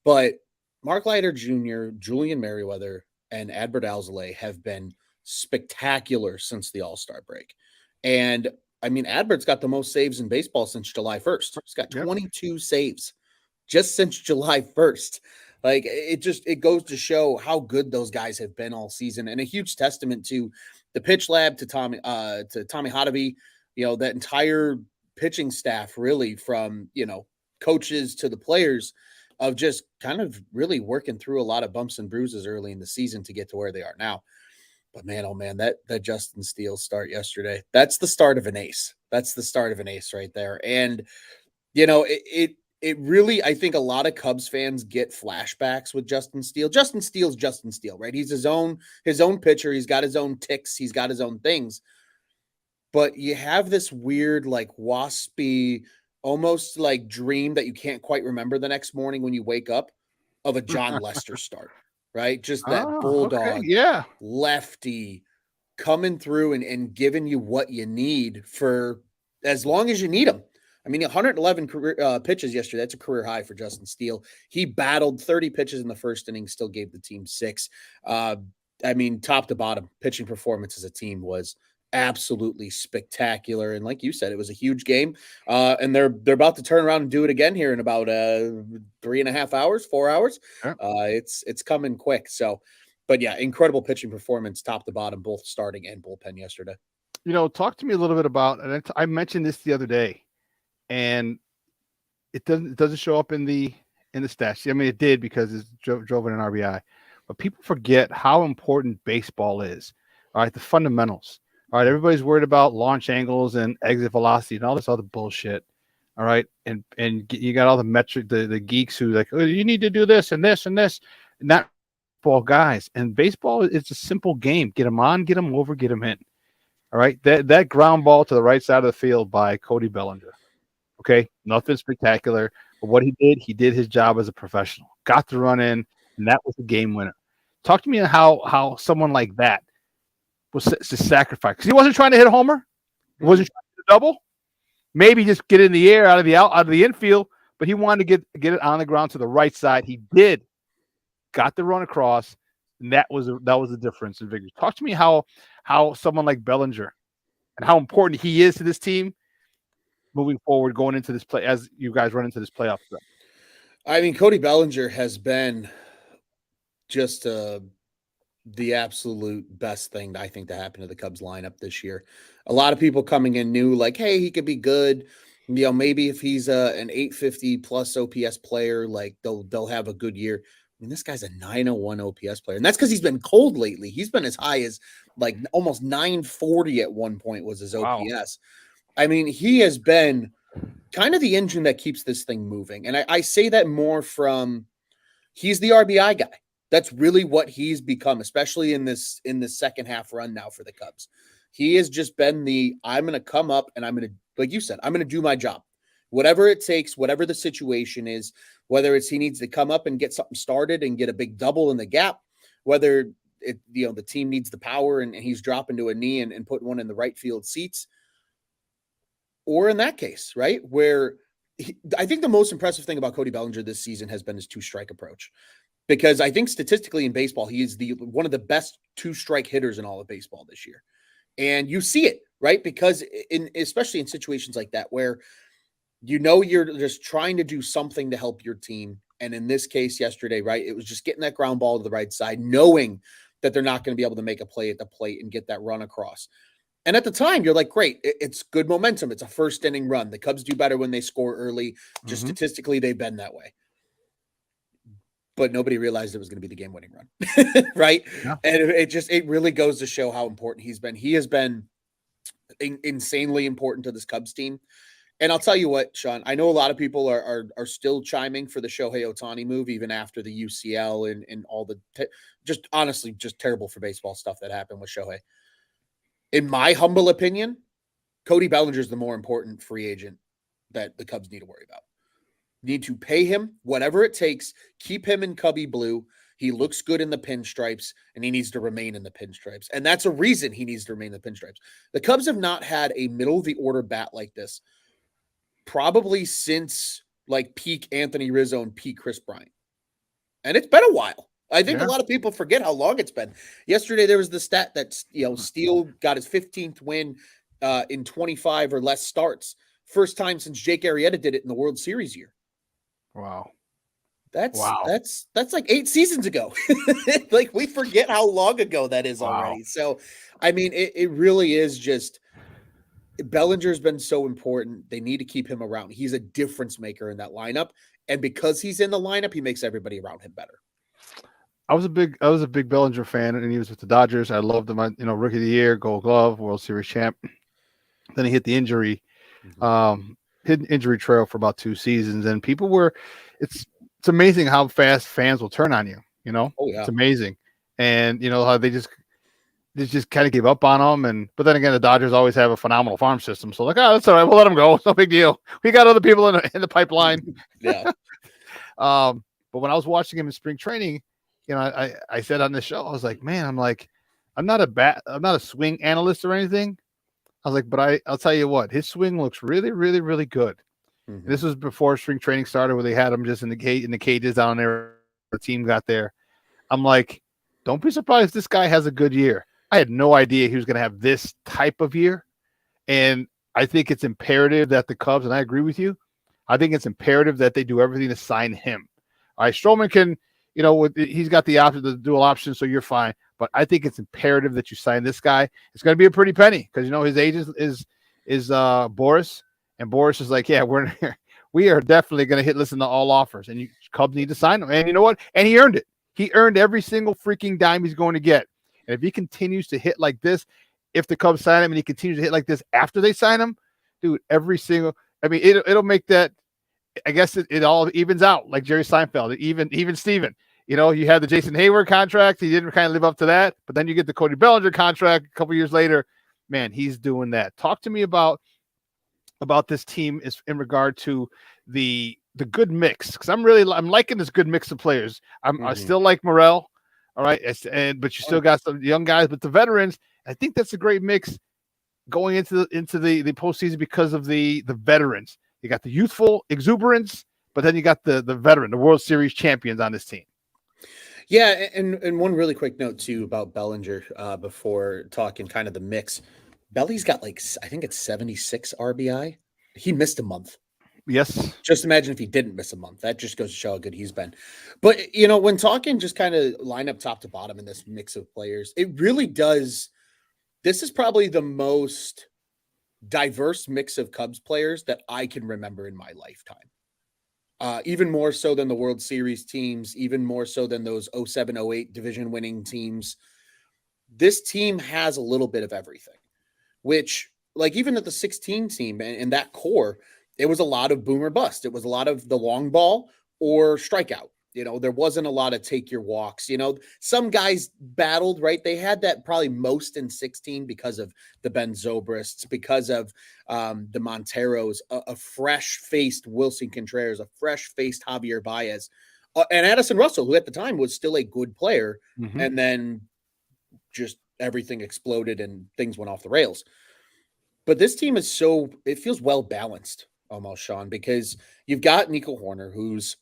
But Mark Leiter Jr., Julian Merriweather, and Adbert Alzolay have been spectacular since the All-Star break. And I mean, Adbert's got the most saves in baseball since July 1st. He's got 22 saves just since July 1st. Like, it goes to show how good those guys have been all season, and a huge testament to the pitch lab, to Tommy Hotovy, that entire pitching staff, really, from, coaches to the players, of just kind of really working through a lot of bumps and bruises early in the season to get to where they are now. But man, oh man, that Justin Steele start yesterday, that's the start of an ace. That's the start of an ace right there. And, it really, I think a lot of Cubs fans get flashbacks with Justin Steele. Justin Steele's Justin Steele, right? He's his own pitcher. He's got his own ticks. He's got his own things. But you have this weird, like, waspy, almost like dream that you can't quite remember the next morning when you wake up, of a John Lester start, right? Just that bulldog, lefty coming through and giving you what you need for as long as you need them. I mean, 111 career pitches yesterday. That's a career high for Justin Steele. He battled 30 pitches in the first inning, still gave the team 6. I mean, top to bottom, pitching performance as a team was absolutely spectacular. And like you said, it was a huge game. And they're about to turn around and do it again here in about 3.5 hours, 4 hours. It's coming quick. So, but yeah, incredible pitching performance, top to bottom, both starting and bullpen yesterday. Talk to me a little bit about, and I mentioned this the other day, and it doesn't show up in the stats. I mean, it did because it drove in an RBI, but people forget how important baseball is. All right, the fundamentals. All right, everybody's worried about launch angles and exit velocity and all this other bullshit. All right, and you got all the metric, the geeks who like, oh, you need to do this and this and this, not ball guys. And baseball is a simple game. Get them on, get them over, get them in. All right, that ground ball to the right side of the field by Cody Bellinger. Okay, nothing spectacular, but what he did his job as a professional. Got the run in, and that was the game winner. Talk to me on how someone like that was to sacrifice, because he wasn't trying to hit a homer, he wasn't trying to hit a double, maybe just get in the air out of the infield, but he wanted to get it on the ground to the right side. He did, got the run across, and that was the difference in victory. Talk to me how someone like Bellinger and how important he is to this team moving forward, going into this play as you guys run into this playoff threat. I mean, Cody Bellinger has been just the absolute best thing, I think, to happen to the Cubs lineup this year. A lot of people coming in knew, like, hey, he could be good. Maybe if he's an 850 plus OPS player, like they'll have a good year. I mean, this guy's a 901 OPS player, and that's because he's been cold lately. He's been as high as like almost 940 at one point was his OPS. Wow. I mean, he has been kind of the engine that keeps this thing moving. And I say that more from he's the RBI guy. That's really what he's become, especially in this second half run now for the Cubs. He has just been I'm going to come up and I'm going to, like you said, I'm going to do my job. Whatever it takes, whatever the situation is, whether it's he needs to come up and get something started and get a big double in the gap, whether the team needs the power and he's dropping to a knee and putting one in the right field seats. Or in that case, right, where I think the most impressive thing about Cody Bellinger this season has been his 2-strike approach. because I think statistically in baseball, he is one of the best 2-strike hitters in all of baseball this year. And you see it, right? Because especially in situations like that, where you're just trying to do something to help your team. And in this case yesterday, right, it was just getting that ground ball to the right side, knowing that they're not going to be able to make a play at the plate and get that run across. And at the time, you're like, great, it's good momentum. It's a first inning run. The Cubs do better when they score early. Just statistically, they've been that way. But nobody realized it was going to be the game-winning run, right? Yeah. And it really goes to show how important he's been. He has been insanely important to this Cubs team. And I'll tell you what, Shawn, I know a lot of people are still chiming for the Shohei Ohtani move, even after the UCL and all the just honestly just terrible for baseball stuff that happened with Shohei. In my humble opinion, Cody Bellinger is the more important free agent that the Cubs need to worry about. Need to pay him whatever it takes, keep him in Cubby blue. He looks good in the pinstripes, and he needs to remain in the pinstripes. And that's a reason he needs to remain in the pinstripes. The Cubs have not had a middle-of-the-order bat like this probably since like peak Anthony Rizzo and peak Chris Bryant. And it's been a while. I think a lot of people forget how long it's been. Yesterday, there was the stat that, Steele got his 15th win in 25 or less starts. First time since Jake Arrieta did it in the World Series year. Wow. That's like 8 seasons ago. Like, we forget how long ago that is already. So, I mean, it really is just Bellinger's been so important. They need to keep him around. He's a difference maker in that lineup. And because he's in the lineup, he makes everybody around him better. I was a big Bellinger fan, and he was with the Dodgers. I loved him. Rookie of the year, Gold Glove, World Series champ. Then he hit the injury, hidden injury trail for about 2 seasons, and people were. It's amazing how fast fans will turn on you. Oh yeah, it's amazing, and how they just kind of gave up on him. But then again, the Dodgers always have a phenomenal farm system, so that's all right. We'll let him go. It's no big deal. We got other people in the pipeline. Yeah. But when I was watching him in spring training. I said on the show, I was like, man, I'm not a swing analyst or anything. I was like, but I'll tell you what, his swing looks really, really, really good. Mm-hmm. This was before spring training started, where they had him just in the cages down there. The team got there. I'm like, don't be surprised if this guy has a good year. I had no idea he was going to have this type of year. And I think it's imperative that the Cubs, and I agree with you, I think it's imperative that they do everything to sign him. All right, Stroman can, he's got the option, the dual option, so you're fine. But I think it's imperative that you sign this guy. It's going to be a pretty penny because his agent is Boris, and Boris is like, yeah, we are definitely going to listen to all offers, and Cubs need to sign him. And you know what? And he earned it. He earned every single freaking dime he's going to get. And if he continues to hit like this, if the Cubs sign him and he continues to hit like this after they sign him, dude, it'll make that. I guess it all evens out, like Jerry Seinfeld, even Steven. You had the Jason Hayward contract. He didn't kind of live up to that. But then you get the Cody Bellinger contract a couple years later. Man, he's doing that. Talk to me about this team in regard to the good mix. Because I'm liking this good mix of players. I still like Morel. All right. But you still got some young guys, but the veterans, I think that's a great mix going into the postseason because of the veterans. You got the youthful exuberance, but then you got the veteran, the World Series champions on this team. Yeah, and one really quick note too about Bellinger before talking kind of the mix. Belly's got I think it's 76 RBI. He missed a month. Yes. Just imagine if he didn't miss a month. That just goes to show how good he's been. But when talking just kind of line up top to bottom in this mix of players, it really does. This is probably the most diverse mix of Cubs players that I can remember in my lifetime. Even more so than the World Series teams, even more so than those 07-08 division winning teams. This team has a little bit of everything, which even at the 16 team and that core, it was a lot of boom or bust. It was a lot of the long ball or strikeout. There wasn't a lot of take your walks. Some guys battled, right? They had that probably most in 16 because of the Ben Zobrists, because of the Monteros, a fresh-faced Wilson Contreras, a fresh-faced Javier Baez, and Addison Russell, who at the time was still a good player, and then just everything exploded and things went off the rails. But this team is it feels well-balanced almost, Shawn, because you've got Nico Horner, who's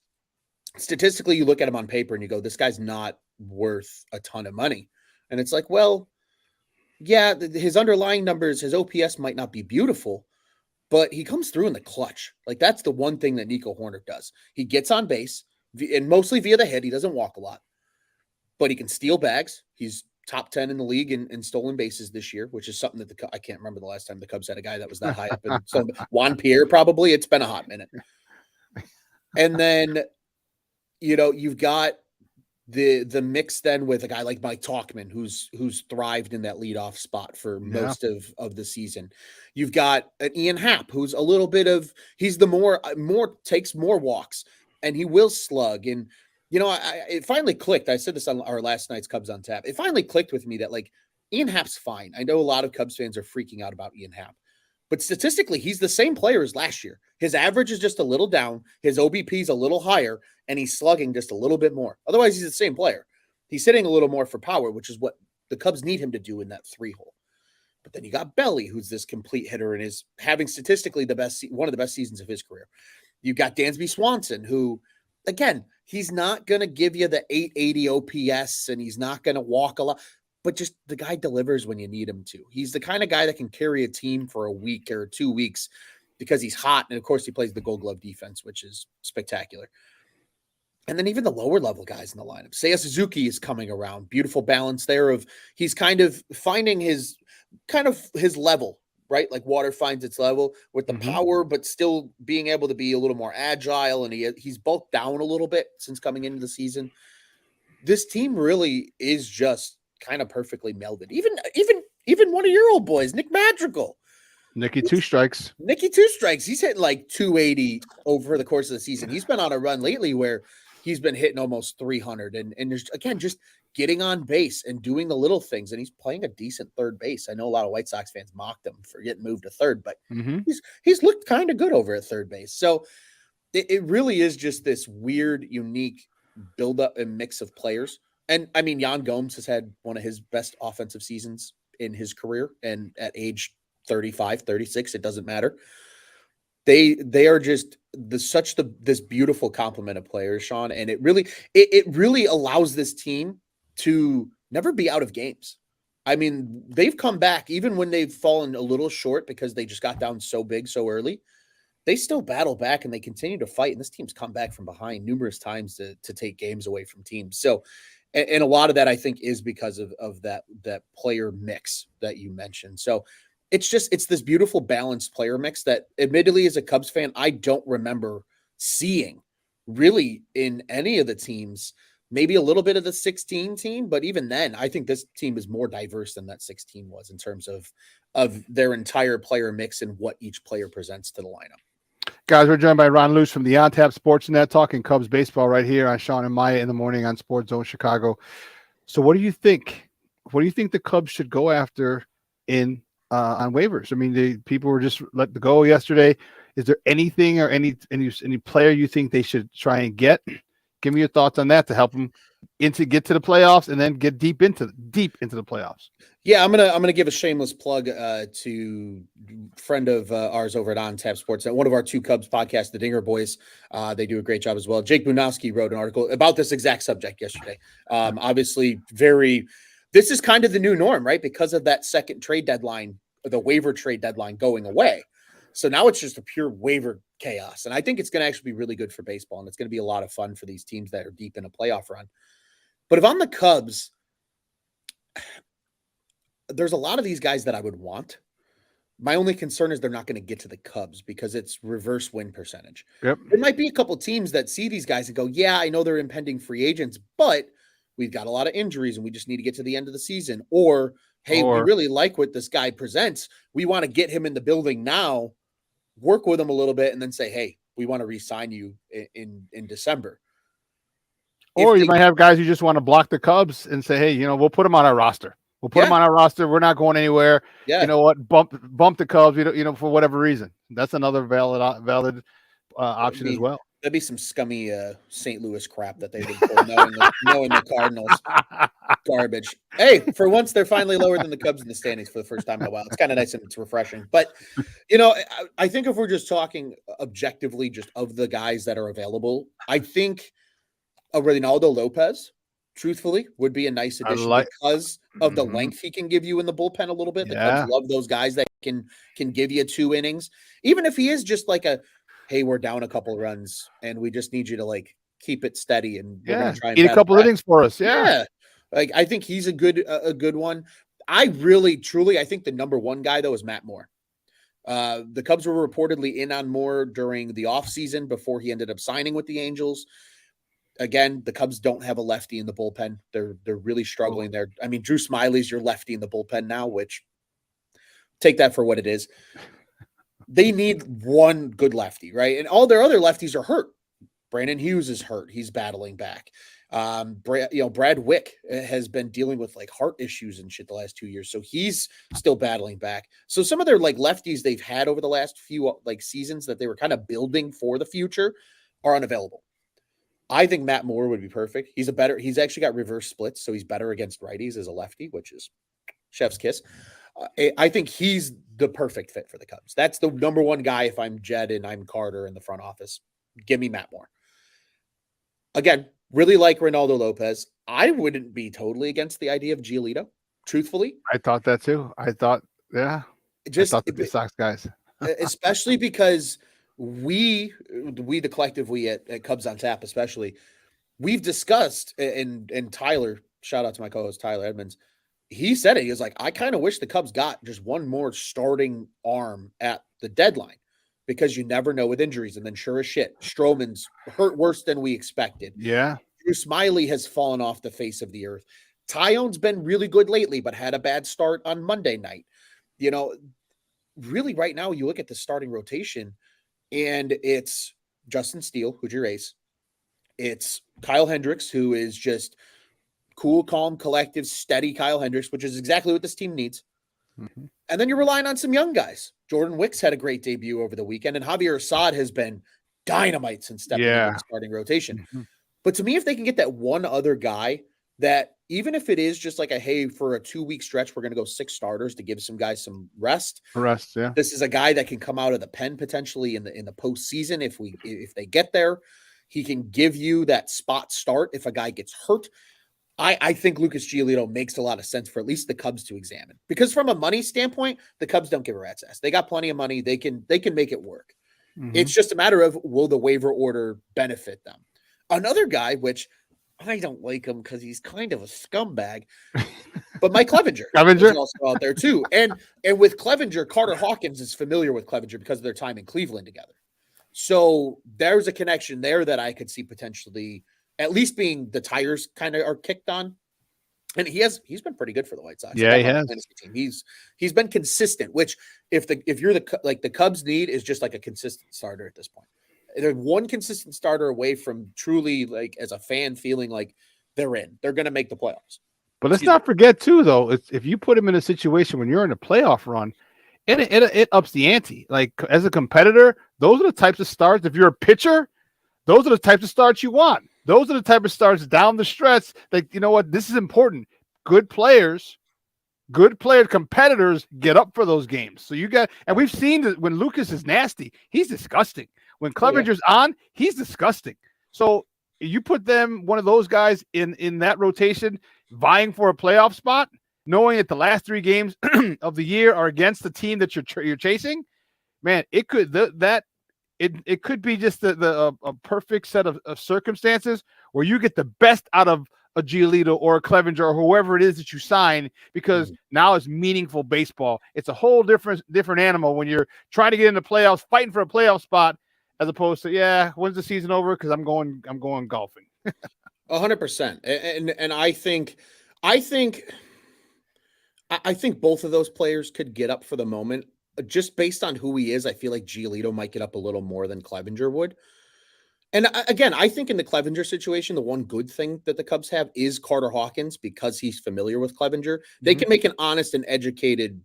statistically, you look at him on paper and you go, this guy's not worth a ton of money. And it's like, well, yeah, his underlying numbers, his OPS might not be beautiful, but he comes through in the clutch. Like, that's the one thing that Nico Horner does. He gets on base, and mostly via the hit. He doesn't walk a lot, but he can steal bags. He's top 10 in the league in stolen bases this year, which is something that I can't remember the last time the Cubs had a guy that was that high up in stolen. Juan Pierre, probably. It's been a hot minute. And then, you've got the mix then with a guy like Mike Talkman, who's thrived in that leadoff spot for most of the season. You've got an Ian Happ, who's a little bit of, he's the more takes more walks, and he will slug. And it finally clicked. I said this on our last night's Cubs on Tap. It finally clicked with me that, like, Ian Happ's fine. I know a lot of Cubs fans are freaking out about Ian Happ, but statistically, he's the same player as last year. His average is just a little down. His OBP is a little higher, and he's slugging just a little bit more. Otherwise, he's the same player. He's hitting a little more for power, which is what the Cubs need him to do in that 3-hole. But then you got Belly, who's this complete hitter and is having statistically one of the best seasons of his career. You've got Dansby Swanson, who, again, he's not going to give you the 880 OPS, and he's not going to walk a lot. But just the guy delivers when you need him to. He's the kind of guy that can carry a team for a week or 2 weeks because he's hot. And of course, he plays the Gold Glove defense, which is spectacular. And then even the lower level guys in the lineup. Seiya Suzuki is coming around. Beautiful balance there of he's kind of finding his level, right? Like water finds its level with the power, but still being able to be a little more agile. And he's bulked down a little bit since coming into the season. This team really is just kind of perfectly melded. Even one of your old boys, Nick Madrigal. Nicky two strikes. He's hitting like 280 over the course of the season. He's been on a run lately where he's been hitting almost 300. And there's, again, just getting on base and doing the little things. And he's playing a decent third base. I know a lot of White Sox fans mocked him for getting moved to third, but he's looked kind of good over at third base. So it really is just this weird, unique buildup and mix of players. And I mean, Yan Gomes has had one of his best offensive seasons in his career. And at age 35, 36, it doesn't matter. They are just this beautiful complement of players, Shawn. And it really allows this team to never be out of games. I mean, they've come back even when they've fallen a little short because they just got down so big so early. They still battle back and they continue to fight. And this team's come back from behind numerous times to take games away from teams. So, and a lot of that, I think, is because of that player mix that you mentioned. So it's this beautiful balanced player mix that, admittedly, as a Cubs fan, I don't remember seeing really in any of the teams. Maybe a little bit of the 16 team, but even then, I think this team is more diverse than that 16 was in terms of their entire player mix and what each player presents to the lineup. Guys, we're joined by Ron Luce from the On Tap Sportsnet, talking Cubs baseball right here on Shawn and Maya in the morning on Sports Zone Chicago. So what do you think? What do you think the Cubs should go after on waivers? I mean, the people were just let go yesterday. Is there anything or any player you think they should try and get? Give me your thoughts on that to help them get to the playoffs and then get deep into the playoffs. Yeah, I'm gonna give a shameless plug to a friend of ours over at On Tap Sports, one of our two Cubs podcasts, the Dinger Boys. They do a great job as well. Jake Bunowski wrote an article about this exact subject yesterday. Obviously, this is kind of the new norm, right? Because of that second trade deadline, the waiver trade deadline going away. So now it's just a pure waiver chaos. And I think it's going to actually be really good for baseball. And it's going to be a lot of fun for these teams that are deep in a playoff run. But if I'm the Cubs, there's a lot of these guys that I would want. My only concern is they're not going to get to the Cubs because it's reverse win percentage. Yep. There might be a couple teams that see these guys and go, yeah, I know they're impending free agents, but we've got a lot of injuries and we just need to get to the end of the season. Or, hey, we really like what this guy presents. We want to get him in the building now, work with him a little bit, and then say, hey, we want to re-sign you in December. Or you might have guys who just want to block the Cubs and say, hey, we'll put them on our roster. We'll put them on our roster. We're not going anywhere. Yeah. You know what? Bump the Cubs, for whatever reason. That's another valid option as well. That'd be some scummy St. Louis crap that they would pull, knowing the Cardinals garbage. Hey, for once, they're finally lower than the Cubs in the standings for the first time in a while. It's kind of nice and it's refreshing. But, I think if we're just talking objectively just of the guys that are available, I think Reynaldo Lopez, truthfully, would be a nice addition because of the length he can give you in the bullpen a little bit. The Cubs love those guys that can give you 2 innings, even if he is just like hey, we're down a couple runs and we just need you to like keep it steady and we're gonna try and eat a couple innings for us. Yeah. Like I think he's a good one. I really, truly, I think the number one guy though is Matt Moore. The Cubs were reportedly in on Moore during the offseason before he ended up signing with the Angels. Again, the Cubs don't have a lefty in the bullpen. They're really struggling there. I mean, Drew Smiley's your lefty in the bullpen now, which take that for what it is. They need one good lefty, right? And all their other lefties are hurt. Brandon Hughes is hurt. He's battling back. Brad Wick has been dealing with like heart issues and shit the last 2 years. So he's still battling back. So some of their like lefties they've had over the last few like seasons that they were kind of building for the future are unavailable. I think Matt Moore would be perfect. He's actually got reverse splits. So he's better against righties as a lefty, which is chef's kiss. I think he's the perfect fit for the Cubs. That's the number one guy. If I'm Jed and I'm Carter in the front office, give me Matt Moore. Again, really like Reynaldo Lopez. I wouldn't be totally against the idea of Giolito, truthfully. I thought that too. I thought the Sox guys. Especially because we the collective, we at Cubs on Tap especially, we've discussed, and Tyler, shout out to my co-host Tyler Edmonds, he said it. He was like, I kind of wish the Cubs got just one more starting arm at the deadline because you never know with injuries. And then sure as shit, Stroman's hurt worse than we expected. Yeah. Drew Smiley has fallen off the face of the earth. Tyone's been really good lately, but had a bad start on Monday night. You know, really right now you look at the starting rotation and it's Justin Steele, who's your ace. It's Kyle Hendricks, who is just cool, calm, collective, steady Kyle Hendricks, which is exactly what this team needs. Mm-hmm. And then you're relying on some young guys. Jordan Wicks had a great debut over the weekend, and Javier Assad has been dynamite since stepping into the starting rotation. Mm-hmm. But to me, if they can get that one other guy that, even if it is just like hey, for a 2-week stretch, we're going to go 6 starters to give some guys some rest. Yeah. This is a guy that can come out of the pen potentially in the postseason if they get there. He can give you that spot start if a guy gets hurt. I think Lucas Giolito makes a lot of sense for at least the Cubs to examine, because from a money standpoint, the Cubs don't give a rat's ass. They got plenty of money. They can make it work. Mm-hmm. It's just a matter of, will the waiver order benefit them? Another guy, which I don't like him because he's kind of a scumbag, but Mike Clevinger is also out there too. And with Clevinger, Carter Hawkins is familiar with Clevinger because of their time in Cleveland together. So there's a connection there that I could see potentially at least being the tires kind of are kicked on. And he's been pretty good for the White Sox. Yeah, he has. Team. He's been consistent, which if you're the Cubs need is just like a consistent starter at this point. They're one consistent starter away from truly, like, as a fan, feeling like they're going to make the playoffs. But let's not forget too, though, if you put him in a situation when you're in a playoff run, it ups the ante. Like, as a competitor, those are the types of starts. If you're a pitcher, those are the types of starts you want. Those are the type of starts down the stretch. Like, you know what? This is important. Good players, competitors get up for those games. So you got, and we've seen that when Lucas is nasty, he's disgusting. When Clevinger's on, he's disgusting. So you put one of those guys in that rotation, vying for a playoff spot, knowing that the last 3 games of the year are against the team that you're chasing, man, it could it could be just a perfect set of circumstances where you get the best out of a Giolito or a Clevinger or whoever it is that you sign, because now it's meaningful baseball. It's a whole different animal when you're trying to get into playoffs, fighting for a playoff spot, as opposed to, when's the season over? Because I'm going golfing. 100%. And I think both of those players could get up for the moment. Just based on who he is, I feel like Giolito might get up a little more than Clevinger would. And again, I think in the Clevinger situation, the one good thing that the Cubs have is Carter Hawkins, because he's familiar with Clevinger. They can make an honest and educated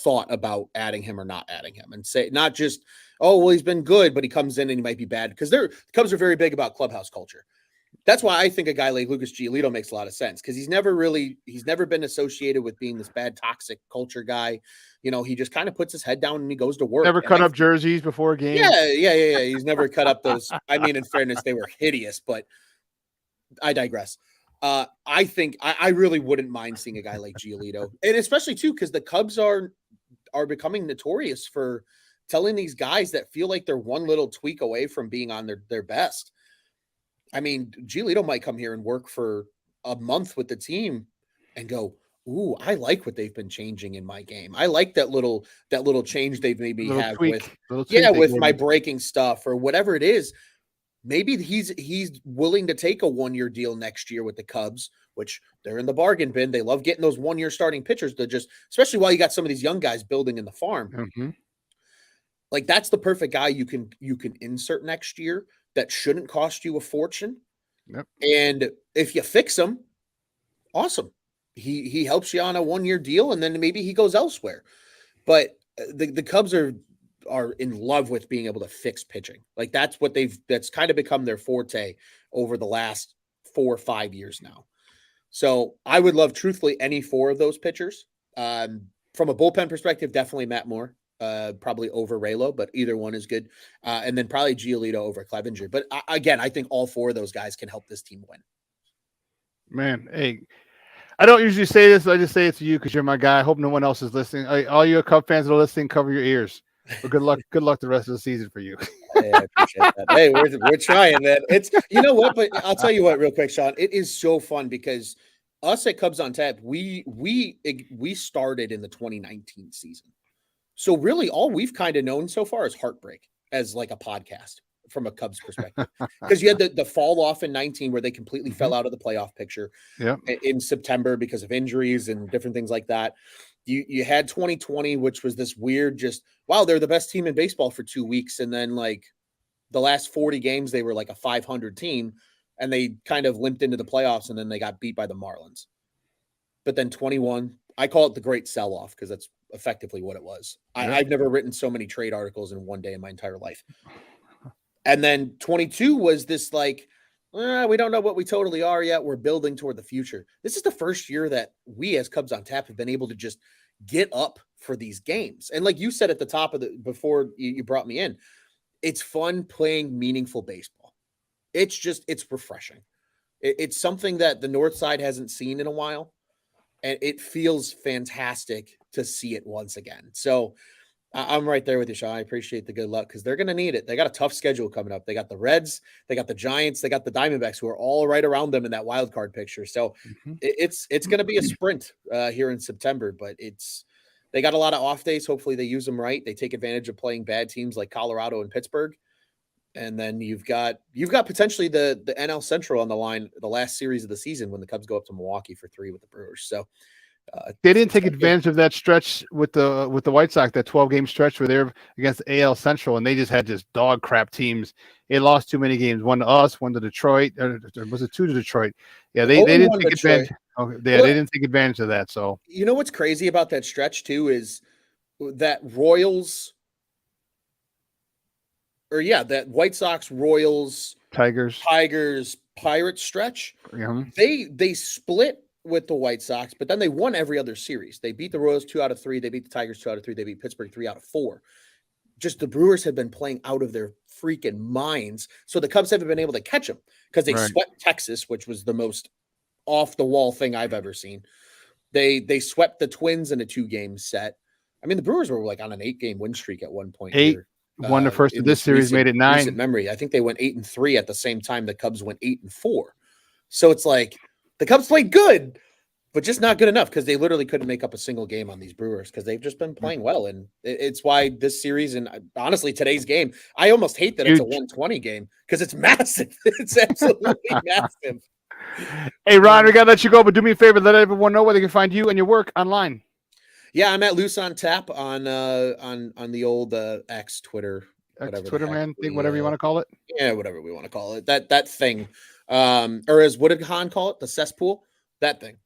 thought about adding him or not adding him, and say, not just, oh, well, he's been good, but he comes in and he might be bad, because the Cubs are very big about clubhouse culture. That's why I think a guy like Lucas Giolito makes a lot of sense, because he's never been associated with being this bad, toxic culture guy. You know, he just kind of puts his head down and he goes to work. Never cut up jerseys before a game. Yeah. He's never cut up those. I mean, in fairness, they were hideous, but I digress. I think I really wouldn't mind seeing a guy like Giolito, and especially too because the Cubs are becoming notorious for telling these guys that feel like they're one little tweak away from being on their best. I mean, Giolito might come here and work for a month with the team and go, "Ooh, I like what they've been changing in my game. I like that little change they've made me have with my breaking stuff or whatever it is." Maybe he's willing to take a 1-year deal next year with the Cubs, which they're in the bargain bin. They love getting those 1-year starting pitchers to just, especially while you got some of these young guys building in the farm. Mm-hmm. Like that's the perfect guy you can insert next year that shouldn't cost you a fortune. Yep. And if you fix him, awesome. He helps you on a 1-year deal, and then maybe he goes elsewhere. But the Cubs are in love with being able to fix pitching. Like that's kind of become their forte over the last 4 or 5 years now. So I would love truthfully any 4 of those pitchers. From a bullpen perspective, definitely Matt Moore, probably over Raylo, but either one is good. And then probably Giolito over Clevenger. But again, I think all 4 of those guys can help this team win. Man, hey, I don't usually say this, but I just say it to you because you're my guy. I hope no one else is listening. All you Cub fans that are listening, cover your ears. But good luck the rest of the season for you. Hey, I appreciate that. Hey, we're trying, man. It's, you know what, but I'll tell you what real quick, Shawn. It is so fun because us at Cubs on Tap, we started in the 2019 season. So really all we've kind of known so far is heartbreak as like a podcast from a Cubs perspective. Because you had the fall off in 19 where they completely fell out of the playoff picture in September because of injuries and different things like that. You had 2020, which was this weird, just, wow, they're the best team in baseball for 2 weeks. And then like the last 40 games, they were like a 500 team and they kind of limped into the playoffs and then they got beat by the Marlins. But then 21, I call it the great sell-off because that's effectively what it was. I've never written so many trade articles in one day in my entire life. And then 22 was this like, we don't know what we totally are yet. We're building toward the future. This is the first year that we as Cubs on Tap have been able to just get up for these games. And like you said at the top of before you brought me in, it's fun playing meaningful baseball. It's refreshing. It's something that the North Side hasn't seen in a while. And it feels fantastic to see it once again. So I'm right there with you, Shawn. I appreciate the good luck because they're going to need it. They got a tough schedule coming up. They got the Reds, they got the Giants, they got the Diamondbacks, who are all right around them in that wild card picture. So it's going to be a sprint here in September, but they got a lot of off days. Hopefully they use them right. They take advantage of playing bad teams like Colorado and Pittsburgh. And then you've got potentially the NL Central on the line, the last series of the season when the Cubs go up to Milwaukee for 3 with the Brewers. So they didn't take advantage of that stretch with the White Sox, that 12-game stretch where they're against the AL Central, and they just had just dog crap teams. They lost too many games, 1 to us, 1 to Detroit, or was it 2 to Detroit? Yeah, they didn't take advantage. Okay, they didn't take advantage of that. So you know what's crazy about that stretch too is that Royals, that White Sox, Royals, Tigers, Pirates stretch. Yeah. They split with the White Sox, but then they won every other series. They beat the Royals 2 out of 3. They beat the Tigers 2 out of 3. They beat Pittsburgh 3 out of 4. Just the Brewers have been playing out of their freaking minds. So the Cubs haven't been able to catch them because they swept Texas, which was the most off the wall thing I've ever seen. They swept the Twins in a 2-game set. I mean, the Brewers were like on an 8-game win streak at one point. 8 won the first of this series, made it 9. Recent memory. I think they went 8-3 at the same time the Cubs went 8-4. So it's like the Cubs played good, but just not good enough because they literally couldn't make up a single game on these Brewers because they've just been playing well. And it's why this series, and honestly, today's game, I almost hate that it's a 120 game because it's massive. It's absolutely massive. Hey, Ron, we got to let you go, but do me a favor. Let everyone know where they can find you and your work online. Yeah, I'm at Loose on Tap on the old X, Twitter, whatever. Twitter, man, whatever you want to call it. Yeah, whatever we want to call it. That thing. Or as what did Han call it? The cesspool? That thing.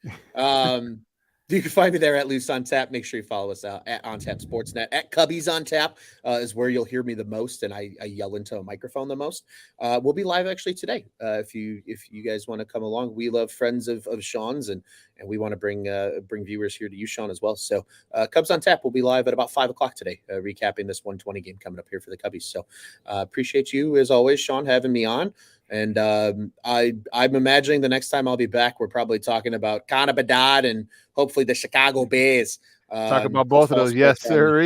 You can find me there at Loose on Tap. Make sure you follow us out at On Tap Sportsnet. At Cubbies on Tap is where you'll hear me the most, and I yell into a microphone the most. We'll be live actually today. If you guys want to come along, we love friends of Shawn's, and we want to bring viewers here to you, Shawn, as well. So Cubs on Tap will be live at about 5:00 today, recapping this 120 game coming up here for the Cubbies. So appreciate you as always, Shawn, having me on. And I'm imagining the next time I'll be back, we're probably talking about Connor Bedard and hopefully the Chicago Bears. Talk about both of those, yes, sir.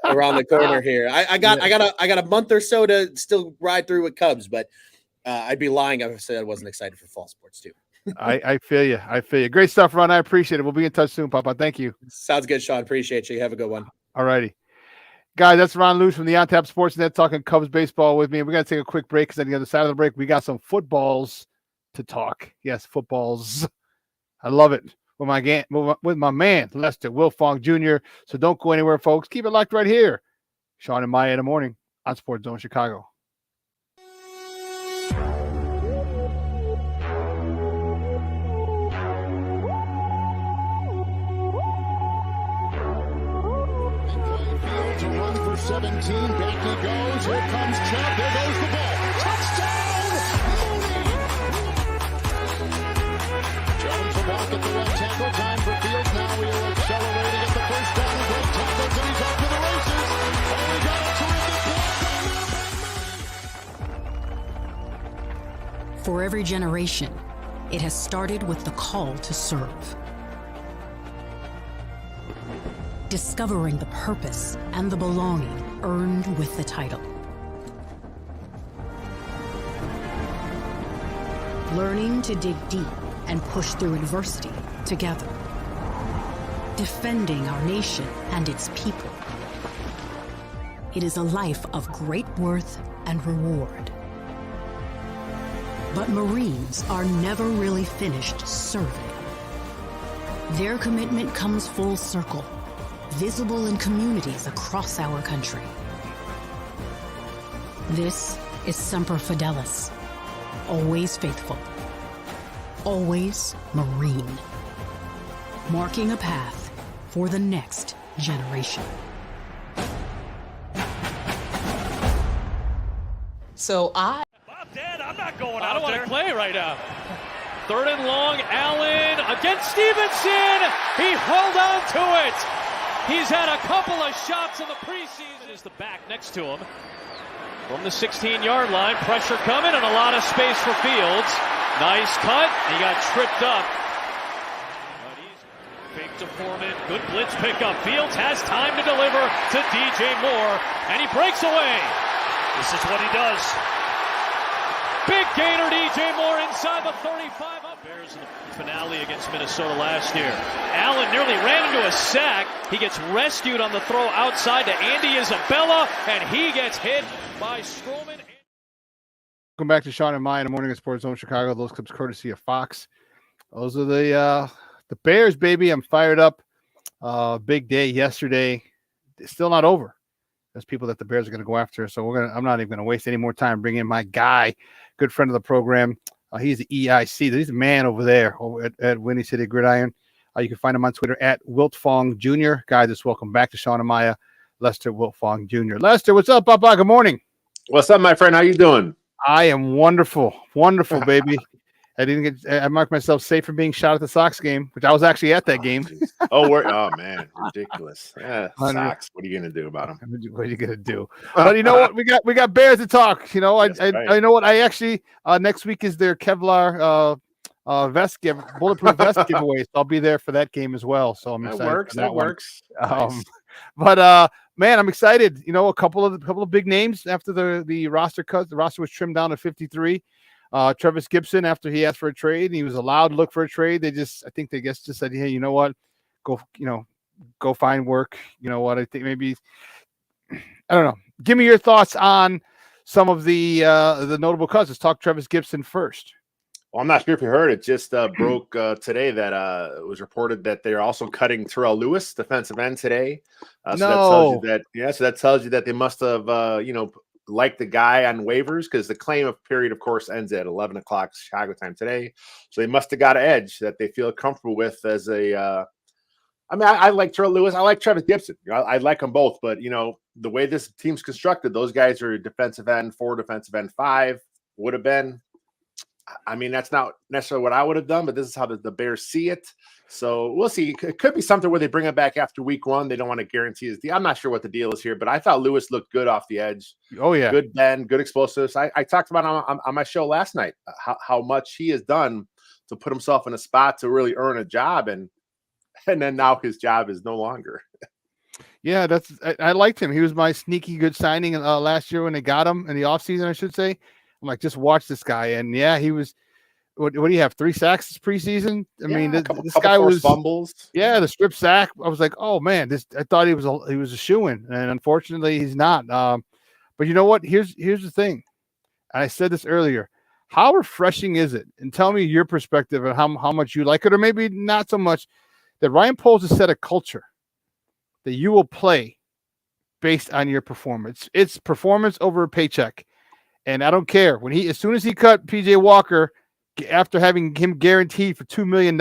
Around the corner here. I got a month or so to still ride through with Cubs, but I'd be lying if I said I wasn't excited for fall sports too. I feel you. I feel you. Great stuff, Ron. I appreciate it. We'll be in touch soon, Papa. Thank you. Sounds good, Shawn. Appreciate you. Have a good one. All righty. Guys, that's Ron Luce from the On Tap Sports Net talking Cubs baseball with me. We're going to take a quick break because on the other side of the break, we got some footballs to talk. Yes, footballs. I love it. With my man, Lester Wilfong Jr. So don't go anywhere, folks. Keep it locked right here. Shawn and Maya in the morning on Sports Zone Chicago. Fields a run for 17. Back he goes. Here comes Chubb. There goes the ball. Touchdown! Jones will walk at the right tackle. Time for Fields. Now he'll accelerate to get the first down. Great tackles, and he's off to the races. Oh, he got a terrific block. For every generation, it has started with the call to serve. Discovering the purpose and the belonging earned with the title. Learning to dig deep and push through adversity together. Defending our nation and its people. It is a life of great worth and reward. But Marines are never really finished serving. Their commitment comes full circle, visible in communities across our country. This is Semper Fidelis, always faithful, always Marine, marking a path for the next generation. Dad, I'm not going out there. I don't want to play right now. Third and long, Allen against Stevenson. He held on to it. He's had a couple of shots in the preseason. Is the back next to him. From the 16-yard line, pressure coming and a lot of space for Fields. Nice cut. He got tripped up. But he's fake to Foreman. Good blitz pickup. Fields has time to deliver to DJ Moore, and he breaks away. This is what he does. Big gainer, DJ Moore inside the 35. Bears in the finale against Minnesota last year. Allen nearly ran into a sack. He gets rescued on the throw outside to Andy Isabella, and he gets hit by Stroman. Welcome back to Shawn and Maya in the morning at Sports Zone Chicago. Those clips courtesy of Fox. Those are the Bears, baby. I'm fired up. Big day yesterday. It's still not over. There's people that the Bears are going to go after. So I'm not even going to waste any more time. Bring in my guy, good friend of the program. He's the EIC. He's the man over there at Windy City Gridiron. You can find him on Twitter at Wiltfong Jr. Guys, just welcome back to Shawn and Maya, Lester Wiltfong Jr. Lester, what's up, Papa? Good morning. What's up, my friend? How you doing? I am wonderful. Wonderful, baby. I marked myself safe from being shot at the Sox game, which I was actually at that game. Oh, man, ridiculous. Yeah, Sox. What are you gonna do about them? What are you gonna do? But you know what? We got Bears to talk. You know, I know what I actually next week is their Kevlar bulletproof vest giveaway. So I'll be there for that game as well. So I'm excited. That works. Nice. But man, I'm excited. You know, a couple of big names after the roster cut. The roster was trimmed down to 53. Travis Gibson, after he asked for a trade, he was allowed to look for a trade. I think they just said, hey, you know what? Go find work. You know what? I think maybe, I don't know. Give me your thoughts on some of the notable cuts. Let's talk Travis Gibson first. Well, I'm not sure if you heard it. Just broke today that it was reported that they're also cutting Terrell Lewis, defensive end, today. So that tells you that they must have, like the guy on waivers, because the claim of period, of course, ends at 11 o'clock Chicago time today. So they must have got an edge that they feel comfortable with as a I like Terrell Lewis. I like Travis Gibson. I like them both. But, the way this team's constructed, those guys are defensive end 4, defensive end 5 would have been. I mean, that's not necessarily what I would have done, but this is how the Bears see it. So we'll see. It could be something where they bring him back after week 1. They don't want to guarantee his deal. I'm not sure what the deal is here, but I thought Lewis looked good off the edge. Oh, yeah. Good bend, good explosives. I talked about on my show last night how much he has done to put himself in a spot to really earn a job. And then now his job is no longer. Yeah, I liked him. He was my sneaky good signing last year when they got him in the offseason, I should say. I'm like, just watch this guy. And yeah, he was. What do you have? 3 sacks this preseason? I mean, this guy was fumbles. Yeah, the strip sack. I was like, oh man, I thought he was a shoo-in, and unfortunately, he's not. But you know what? Here's the thing. And I said this earlier. How refreshing is it? And tell me your perspective on how much you like it, or maybe not so much. That Ryan Poles has set a culture that you will play based on your performance. It's performance over a paycheck, and I don't care as soon as he cut PJ Walker. After having him guaranteed for $2 million,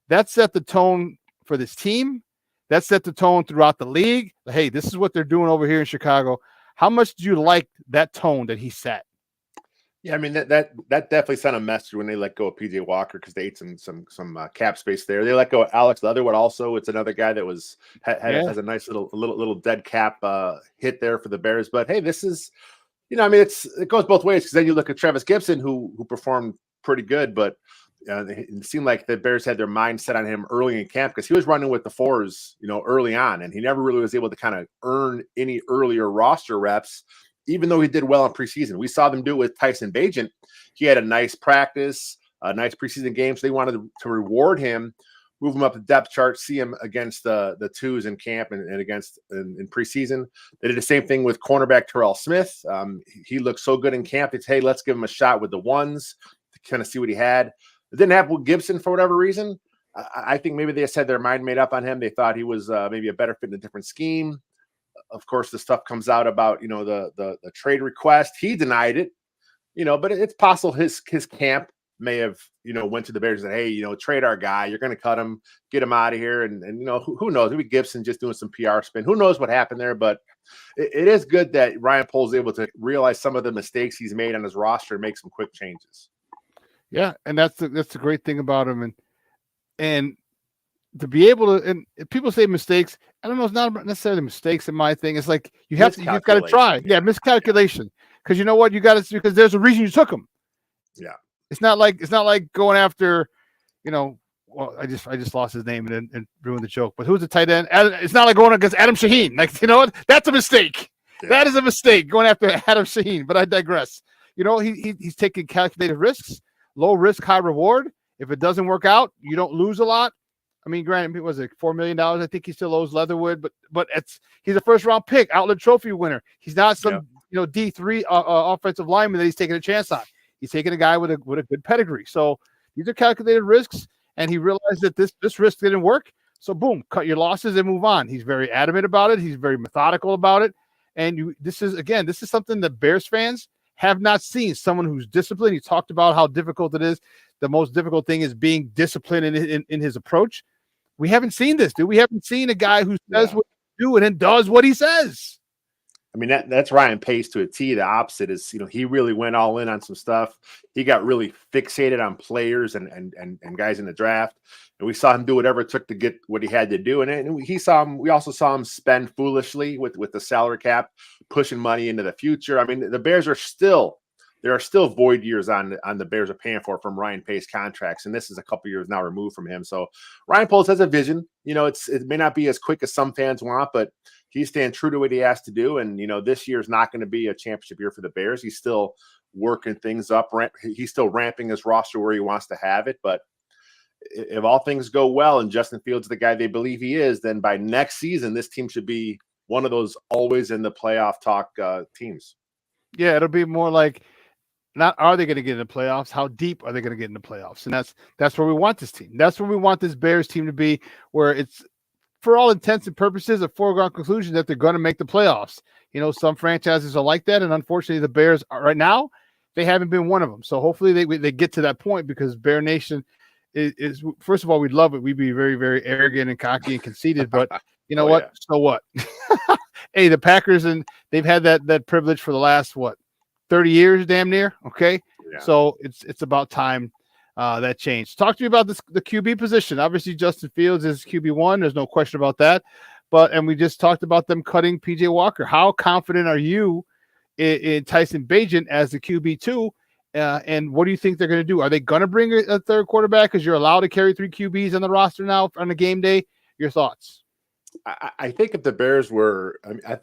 that set the tone for this team. That set the tone throughout the league. Hey, this is what they're doing over here in Chicago. How much do you like that tone that he set? Yeah, I mean that definitely sent a message when they let go of PJ Walker because they ate some cap space there. They let go of Alex Leatherwood also. It's another guy that has a nice little dead cap hit there for the Bears. But hey, this is, I mean, it goes both ways because then you look at Travis Gibson who performed pretty good, but it seemed like the Bears had their mind set on him early in camp because he was running with the 4s, early on, and he never really was able to kind of earn any earlier roster reps, even though he did well in preseason. We saw them do it with Tyson Bagent. He had a nice practice, a nice preseason game, so they wanted to reward him, move him up the depth chart, see him against the 2s in camp and against in preseason. They did the same thing with cornerback Terrell Smith. He looked so good in camp. It's, hey, let's give him a shot with the 1s. Kind of see what he had. It didn't happen with Gibson for whatever reason. I think maybe they just had their mind made up on him. They thought he was maybe a better fit in a different scheme. Of course, the stuff comes out about the trade request. He denied it, but it's possible his camp may have went to the Bears and said, hey, trade our guy. You're going to cut him, get him out of here, and who knows? Maybe Gibson just doing some PR spin. Who knows what happened there? But it is good that Ryan Poles is able to realize some of the mistakes he's made on his roster and make some quick changes. Yeah, and that's the great thing about him, and to be able to. And people say mistakes. I don't know. It's not necessarily mistakes in my thing. It's like you've got to try. Yeah, miscalculation. Because you know what, because there's a reason you took him. Yeah, it's not like going after, Well, I just lost his name and ruined the joke. But who's the tight end? It's not like going against Adam Shaheen. Like what? That's a mistake. Yeah. That is a mistake going after Adam Shaheen. But I digress. He's taking calculated risks. Low risk, high reward. If it doesn't work out, you don't lose a lot. I mean, granted, was it $4 million? I think he still owes Leatherwood, but he's a first round pick, outlet trophy winner. He's not some D3 offensive lineman that he's taking a chance on. He's taking a guy with a good pedigree. So these are calculated risks, and he realized that this risk didn't work. So boom, cut your losses and move on. He's very adamant about it. He's very methodical about it. And this is something that Bears fans have not seen. Someone who's disciplined. He talked about how difficult it is. The most difficult thing is being disciplined in his approach. We haven't seen this, dude. We haven't seen a guy who says what he do and then does what he says. I mean, that's Ryan Pace to a T. The opposite is, he really went all in on some stuff. He got really fixated on players and guys in the draft. And we saw him do whatever it took to get what he had to do. And we also saw him spend foolishly with the salary cap, pushing money into the future. I mean, the Bears there are still void years on the Bears are paying for from Ryan Pace contracts. And this is a couple years now removed from him. So Ryan Poles has a vision. It may not be as quick as some fans want, but he's staying true to what he has to do. And, this year is not going to be a championship year for the Bears. He's still working things up. He's still ramping his roster where he wants to have it. But if all things go well and Justin Fields is the guy they believe he is, then by next season, this team should be one of those always in the playoff talk teams. Yeah, it'll be more like, not are they going to get in the playoffs? How deep are they going to get in the playoffs? And that's where we want this team. That's where we want this Bears team to be, where it's, for all intents and purposes, a foregone conclusion that they're going to make the playoffs. Some franchises are like that, and unfortunately, the Bears are, right now, they haven't been one of them. So hopefully they get to that point, because Bear Nation is first of all, we'd love it. We'd be very, very arrogant and cocky and conceited, but you know what? Yeah. So what? Hey, the Packers, and they've had that privilege for the last 30 years, damn near. Okay. Yeah. So it's about time that changed. Talk to me about the QB position. Obviously, Justin Fields is QB1. There's no question about that. And we just talked about them cutting PJ Walker. How confident are you in Tyson Bagent as the QB2? And what do you think they're going to do? Are they going to bring a third quarterback because you're allowed to carry 3 QBs on the roster now on a game day? Your thoughts? I think if the Bears were,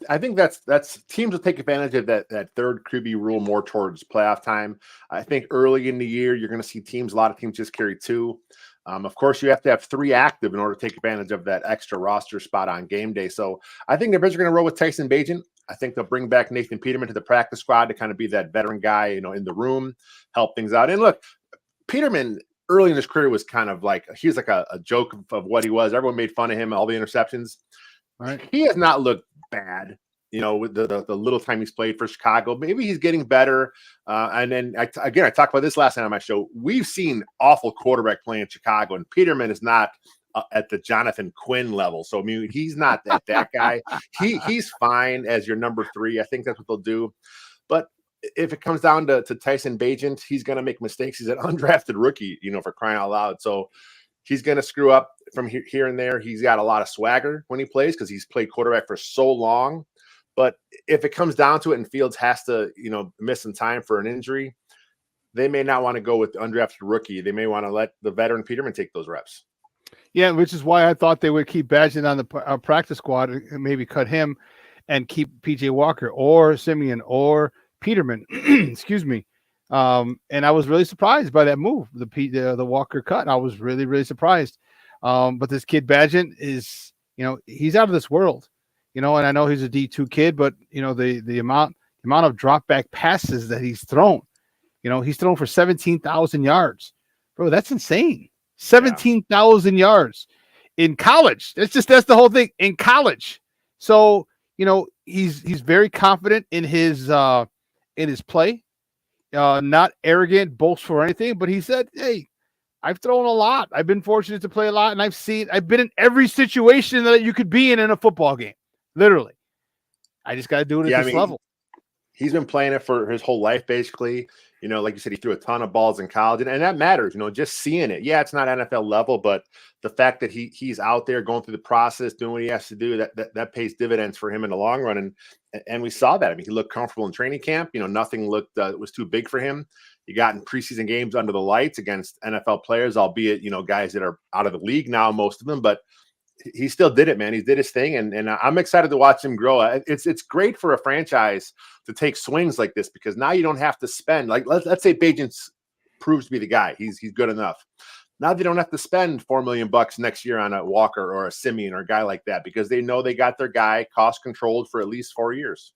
I think that's teams will take advantage of that third QB rule more towards playoff time. I think early in the year you're going to see a lot of teams just carry 2. Of course, you have to have 3 active in order to take advantage of that extra roster spot on game day. So I think the Bears are going to roll with Tyson Bagent. I think they'll bring back Nathan Peterman to the practice squad to kind of be that veteran guy, in the room, help things out. And look, Peterman early in his career was kind of like he was like a joke of what he was. Everyone made fun of him, all the interceptions. Right. He has not looked bad, with the little time he's played for Chicago. Maybe he's getting better. And then I talked about this last night on my show. We've seen awful quarterback play in Chicago, and Peterman is not at the Jonathan Quinn level. So I mean, he's not that guy. He's fine as your number 3. I think that's what they'll do. But if it comes down to Tyson Bagent, he's going to make mistakes. He's an undrafted rookie, for crying out loud. So he's going to screw up from here and there. He's got a lot of swagger when he plays because he's played quarterback for so long. But if it comes down to it and Fields has to, miss some time for an injury, they may not want to go with the undrafted rookie. They may want to let the veteran Peterman take those reps. Yeah, which is why I thought they would keep Bagent on the practice squad and maybe cut him and keep PJ Walker or Simeon or Peterman. Excuse me. And I was really surprised by that move, the Walker cut. I was really, really surprised. But this kid Bagent is, he's out of this world, and I know he's a D2 kid, but the amount of drop back passes that he's thrown, he's thrown for 17,000 yards, bro. That's insane. 17,000 yards in college. That's the whole thing in college. So, he's very confident in his play, not arrogant, boastful or anything, but he said, hey, I've thrown a lot. I've been fortunate to play a lot, and I've been in every situation that you could be in a football game. Literally. I just got to do it at this level. He's been playing it for his whole life, basically. Like you said, he threw a ton of balls in college, and that matters, just seeing it. Yeah, it's not NFL level, but the fact that he's out there going through the process, doing what he has to do, that pays dividends for him in the long run. And we saw that. I mean, he looked comfortable in training camp. Nothing was too big for him. He got in preseason games under the lights against NFL players, albeit, guys that are out of the league now, most of them, but he still did it, man. He did his thing, and I'm excited to watch him grow. It's great for a franchise to take swings like this because now you don't have to spend. Like let's say Bagent proves to be the guy. He's good enough. Now they don't have to spend $4 million next year on a Walker or a Simeon or a guy like that because they know they got their guy cost controlled for at least 4 years.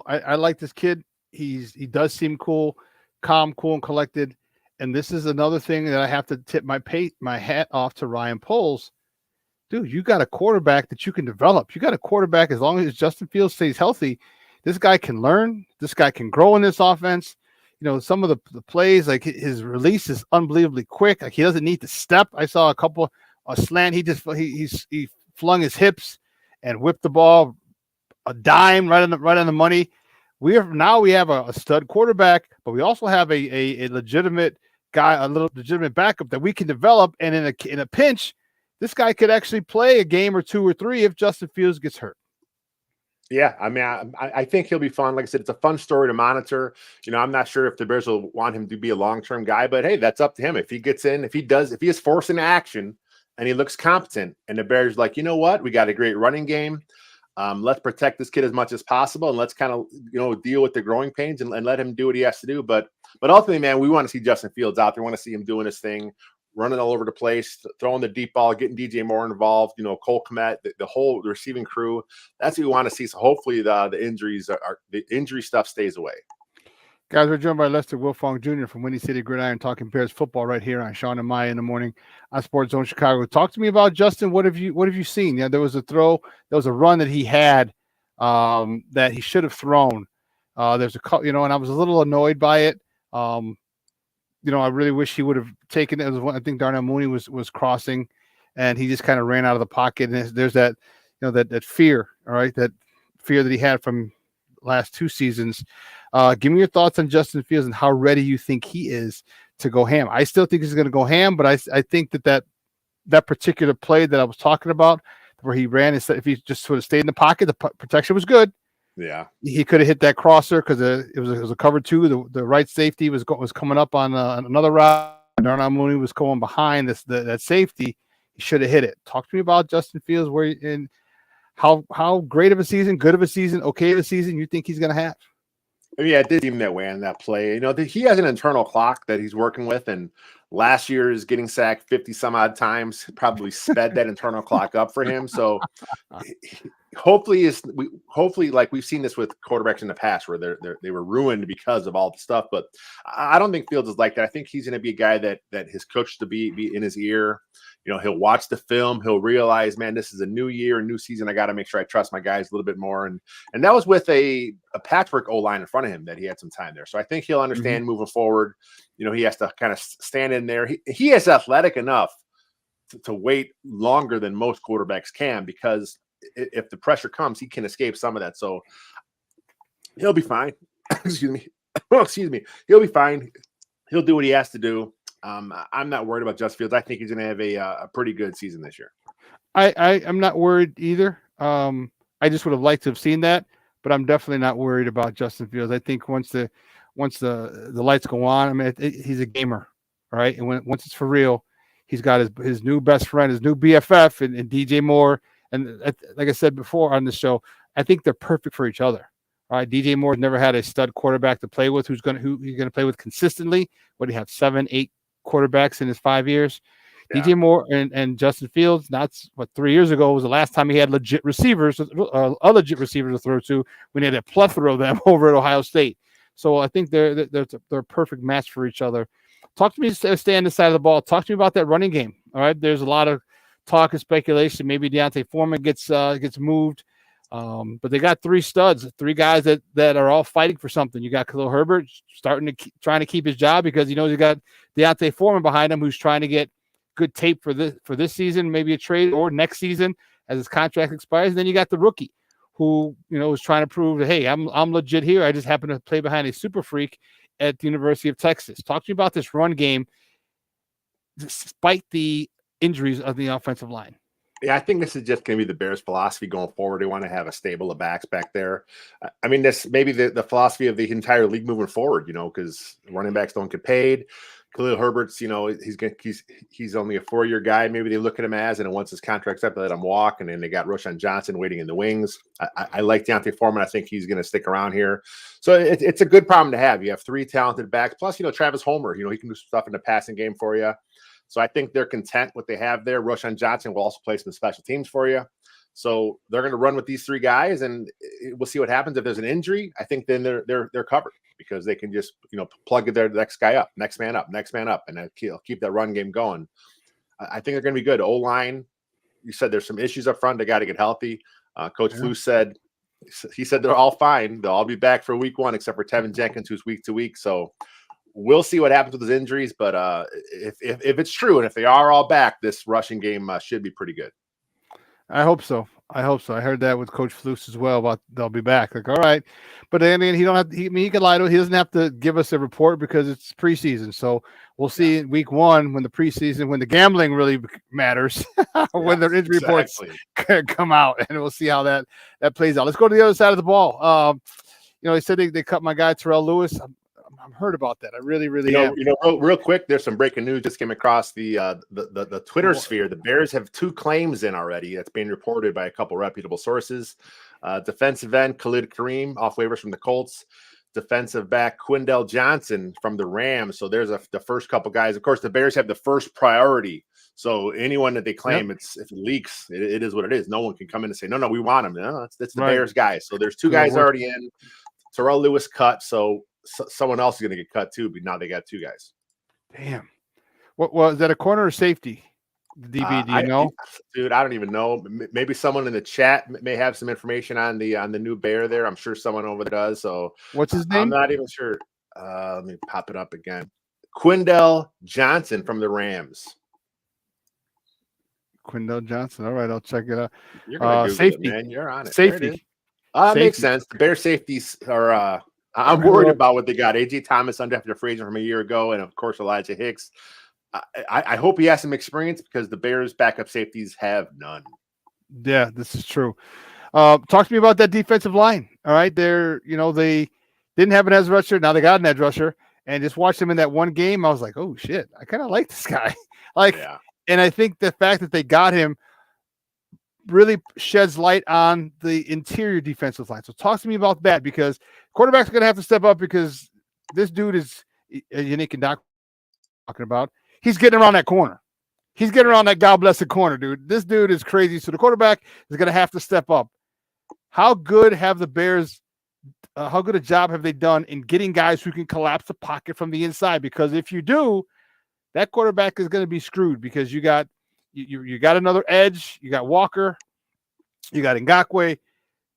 I like this kid. He does seem cool, calm, cool, and collected. And this is another thing that I have to tip my hat off to Ryan Poles. Dude, you got a quarterback that you can develop. You got a quarterback, as long as Justin Fields stays healthy, this guy can learn. This guy can grow in this offense. Some of the plays, like his release is unbelievably quick. Like he doesn't need to step. I saw a slant. He flung his hips and whipped the ball a dime right on the money. We have a stud quarterback, but we also have a legitimate guy, a little legitimate backup that we can develop. And in a pinch, this guy could actually play a game or 2 or 3 if Justin Fields gets hurt. Yeah, I mean, I think he'll be fun. Like I said, it's a fun story to monitor. I'm not sure if the Bears will want him to be a long-term guy, but hey, that's up to him. If he gets in, if he is forced into action and he looks competent, and the Bears like, you know what, we got a great running game. Let's protect this kid as much as possible, and let's kind of deal with the growing pains and let him do what he has to do. But ultimately, man, we want to see Justin Fields out there. We want to see him doing his thing, running all over the place, throwing the deep ball, getting DJ Moore involved, Cole Kmet, the whole receiving crew. That's what we want to see. So hopefully the injury stuff stays away. Guys, we're joined by Lester Wilfong Jr. from Windy City Gridiron, talking Bears football right here on Shawn and Maya in the morning on Sports Zone Chicago. Talk to me about Justin. What have you seen? Yeah, there was a run that he had that he should have thrown. There's and I was a little annoyed by it. I really wish he would have taken it. I think Darnell Mooney was crossing, and he just kind of ran out of the pocket. And there's that, that fear, all right, that fear that he had from last 2 seasons. Give me your thoughts on Justin Fields and how ready you think he is to go ham. I still think he's going to go ham, but I think that particular play that I was talking about, where he ran, if he just sort of stayed in the pocket, the protection was good. Yeah, he could have hit that crosser because it was a cover two. The right safety was coming up on another route. Darnell Mooney was going behind that safety. He should have hit it. Talk to me about Justin Fields, how great of a season, good of a season, okay of a season you think he's going to have. Yeah, it did seem that way on that play. He has an internal clock that he's working with, and last year is getting sacked 50 some odd times probably sped that internal clock up for him. So hopefully like we've seen this with quarterbacks in the past where they were ruined because of all the stuff. But I don't think Fields is like that. I think he's going to be a guy that his coach to be in his ear. He'll watch the film. He'll realize, man, this is a new year, a new season. I got to make sure I trust my guys a little bit more. And that was with a patchwork O-line in front of him that he had some time there. So I think he'll understand moving forward. He has to kind of stand in there. He is athletic enough to wait longer than most quarterbacks can, because if the pressure comes, he can escape some of that. So he'll be fine. Excuse me. He'll be fine. He'll do what he has to do. I'm not worried about Justin Fields. I think he's going to have a pretty good season this year. I'm not worried either. I just would have liked to have seen that, but I'm definitely not worried about Justin Fields. I think once the lights go on, I mean, he's a gamer, right? And once it's for real, he's got his new best friend, his new BFF, and DJ Moore. And like I said before on the show, I think they're perfect for each other. Right? DJ Moore's never had a stud quarterback to play with who he's going to play with consistently. What do you have, 7-8 quarterbacks in his 5 years? Yeah. DJ Moore and Justin Fields, that's 3 years ago was the last time he had legit receivers, legit receivers to throw to, when he had a plethora of them over at Ohio State. So I think they're a perfect match for each other. Talk to me, stay on the side of the ball. Talk to me about that running game. All right, there's a lot of talk and speculation. Maybe Deontay Foreman gets moved. But they got three studs, three guys that are all fighting for something. You got Khalil Herbert trying to keep his job because he knows you got Deontay Foreman behind him, who's trying to get good tape for this season, maybe a trade or next season as his contract expires. And then you got the rookie who is trying to prove that, hey, I'm legit here. I just happen to play behind a super freak at the University of Texas. Talk to me about this run game despite the injuries of the offensive line. Yeah, I think this is just going to be the Bears' philosophy going forward. They want to have a stable of backs back there. I mean, this may be the philosophy of the entire league moving forward, because running backs don't get paid. Khalil Herbert's, he's only a 4-year guy. Maybe they look at him as, and once his contract's up, they let him walk. And then they got Roshan Johnson waiting in the wings. I like Deontay Foreman. I think he's going to stick around here. So it's a good problem to have. You have three talented backs. Plus, Travis Homer, he can do stuff in the passing game for you. So I think they're content what they have there. Roshan Johnson will also play some special teams for you. So they're going to run with these three guys, and we'll see what happens. If there's an injury, I think then they're covered, because they can just plug their next guy up, next man up, and then keep that run game going. I think they're going to be good. O-line, you said there's some issues up front. They got to get healthy. Coach Flus said they're all fine. They'll all be back for week 1 except for Tevin Jenkins, who's week to week. So we'll see what happens with his injuries. But if it's true, and if they are all back, this rushing game should be pretty good. I hope so. I heard that with Coach Flus as well about they'll be back. Like, all right, but I mean, he can lie to it. He doesn't have to give us a report because it's preseason. So we'll see in week 1 when the gambling really matters, when their injury reports come out, and we'll see how that plays out. Let's go to the other side of the ball. They said they cut my guy Terrell Lewis. I'm hurt about that. I really am. Real quick, there's some breaking news just came across the Twitter sphere. The Bears have 2 claims in already. That's being reported by a couple reputable sources. Defensive end Khalid Kareem off waivers from the Colts. Defensive back Quindell Johnson from the Rams. So there's the first couple guys. Of course, the Bears have the first priority. So anyone that they claim, if it leaks, it is what it is. No one can come in and say, no, we want him. No, it's the Bears guys. So there's 2 guys already in. Terrell Lewis cut. So someone else is going to get cut too, but now they got 2 guys. Damn. What was that, a corner or safety? The DB, do you know? Dude, I don't even know. Maybe someone in the chat may have some information on the new Bear there. I'm sure someone over there does. So what's his name? I'm not even sure. Let me pop it up again. Quindell Johnson from the Rams. Quindell Johnson. All right, I'll check it out. You're gonna Google safety, it, man. You're on it. Safety. Makes sense. The Bear safeties are I'm worried about what they got. AJ Thomas undrafted free agent from a year ago, and of course Elijah Hicks. I hope he has some experience because the Bears' backup safeties have none. Yeah, this is true. Talk to me about that defensive line. All right, they didn't have an edge rusher. Now they got an edge rusher, and just watched him in that one game. I was like, oh shit, I kind of like this guy. And I think the fact that they got him really sheds light on the interior defensive line. So talk to me about that, because quarterback's going to have to step up, because this dude is unique and Doc talking about. He's getting around that corner. He's getting around that God bless the corner, dude. This dude is crazy. So the quarterback is going to have to step up. How good have the Bears, how good a job have they done in getting guys who can collapse the pocket from the inside? Because if you do, that quarterback is going to be screwed, because you got another edge. You got Walker. You got Ngakoue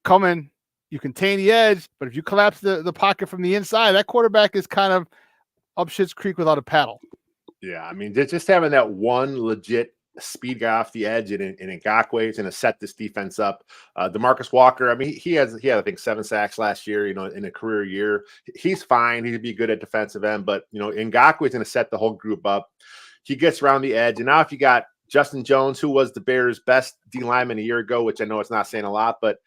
coming. You contain the edge, but if you collapse the pocket from the inside, that quarterback is kind of up shit's creek without a paddle. Yeah, I mean, just having that one legit speed guy off the edge and Ngakoue is going to set this defense up. DeMarcus Walker, I mean, he had I think 7 sacks last year. In a career year, he's fine. He'd be good at defensive end, but Ngakoue is going to set the whole group up. He gets around the edge, and now if you got Justin Jones, who was the Bears' best D lineman a year ago, which I know it's not saying a lot, but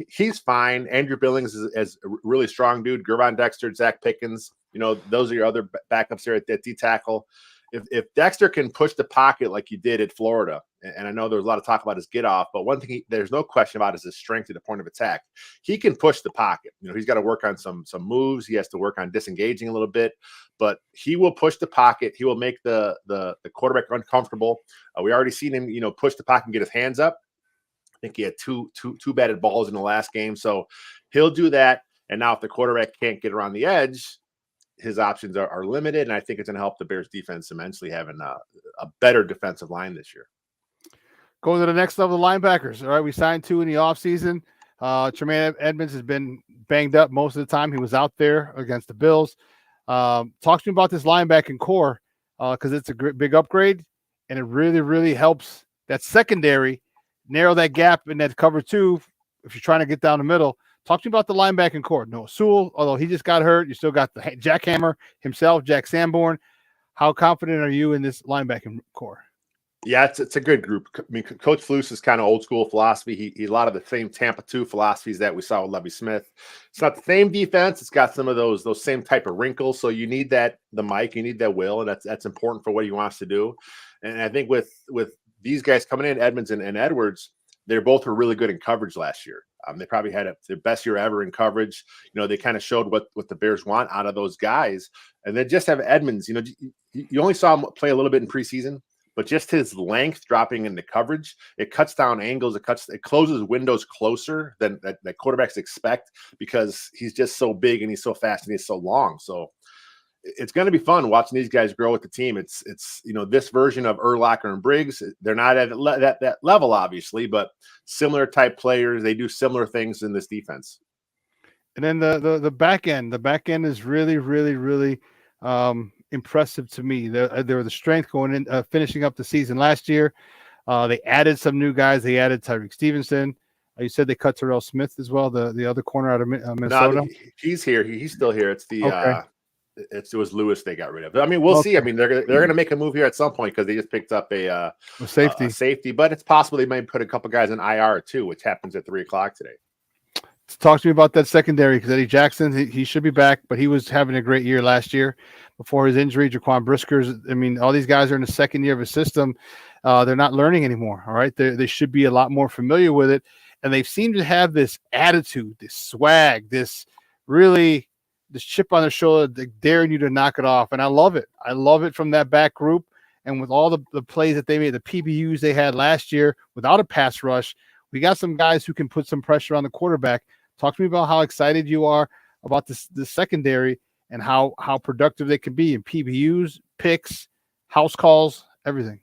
he's fine. Andrew Billings is a really strong dude. Gervon Dexter, Zach Pickens, those are your other backups there at D tackle. If Dexter can push the pocket like he did at Florida, and I know there's a lot of talk about his get off, but one thing there's no question about is his strength at the point of attack. He can push the pocket. He's got to work on some moves. He has to work on disengaging a little bit, but he will push the pocket. He will make the quarterback uncomfortable. We already seen him, push the pocket and get his hands up. I think he had two batted balls in the last game, so he'll do that. And now if the quarterback can't get around the edge, his options are limited, and I think it's going to help the Bears defense immensely having a better defensive line this year. Going to the next level of linebackers. All right, we signed 2 in the offseason. Tremaine Edmonds has been banged up most of the time. He was out there against the Bills. Talk to me about this linebacking core, because it's a big upgrade, and it really, really helps that secondary narrow that gap in that cover 2 if you're trying to get down the middle. Talk to me about the linebacking core. Noah Sewell, although he just got hurt, you still got the jackhammer himself, Jack Sanborn. How confident are you in this linebacking core? Yeah, it's a good group. I mean, Coach Flus is kind of old school philosophy. He a lot of the same Tampa 2 philosophies that we saw with Lovie Smith. It's not the same defense. It's got some of those same type of wrinkles. So you need the Mike, you need that will, and that's important for what he wants to do. And I think with these guys coming in, Edmonds and Edwards, they both were really good in coverage last year. They probably had their best year ever in coverage. They kind of showed what the Bears want out of those guys. And then just have Edmonds, you only saw him play a little bit in preseason, but just his length dropping into coverage, it cuts down angles. It closes windows closer than that quarterbacks expect, because he's just so big and he's so fast and he's so long. So it's going to be fun watching these guys grow with the team. It's this version of Urlacher and Briggs. They're not at that level, obviously, but similar type players. They do similar things in this defense. And then the back end. The back end is really, really, really impressive to me. They were the strength going in, finishing up the season last year. They added some new guys. They added Tyreek Stevenson. You said they cut Terrell Smith as well, the other corner out of Minnesota. No, he's here. He's still here. It's the okay. It was Lewis they got rid of. I mean, we'll see. I mean, they're going to make a move here at some point, because they just picked up a safety. But it's possible they may put a couple guys in IR too, which happens at 3:00 today. Talk to me about that secondary, because Eddie Jackson, he should be back, but he was having a great year last year before his injury. Jaquan Brisker's. I mean, all these guys are in the second year of a system. They're not learning anymore. All right, they should be a lot more familiar with it, and they seem to have this attitude, this swag, this chip on their shoulder, daring you to knock it off. And I love it. I love it from that back group. And with all the plays that they made, the PBUs they had last year without a pass rush, we got some guys who can put some pressure on the quarterback. Talk to me about how excited you are about the secondary and how productive they can be in PBUs, picks, house calls, everything.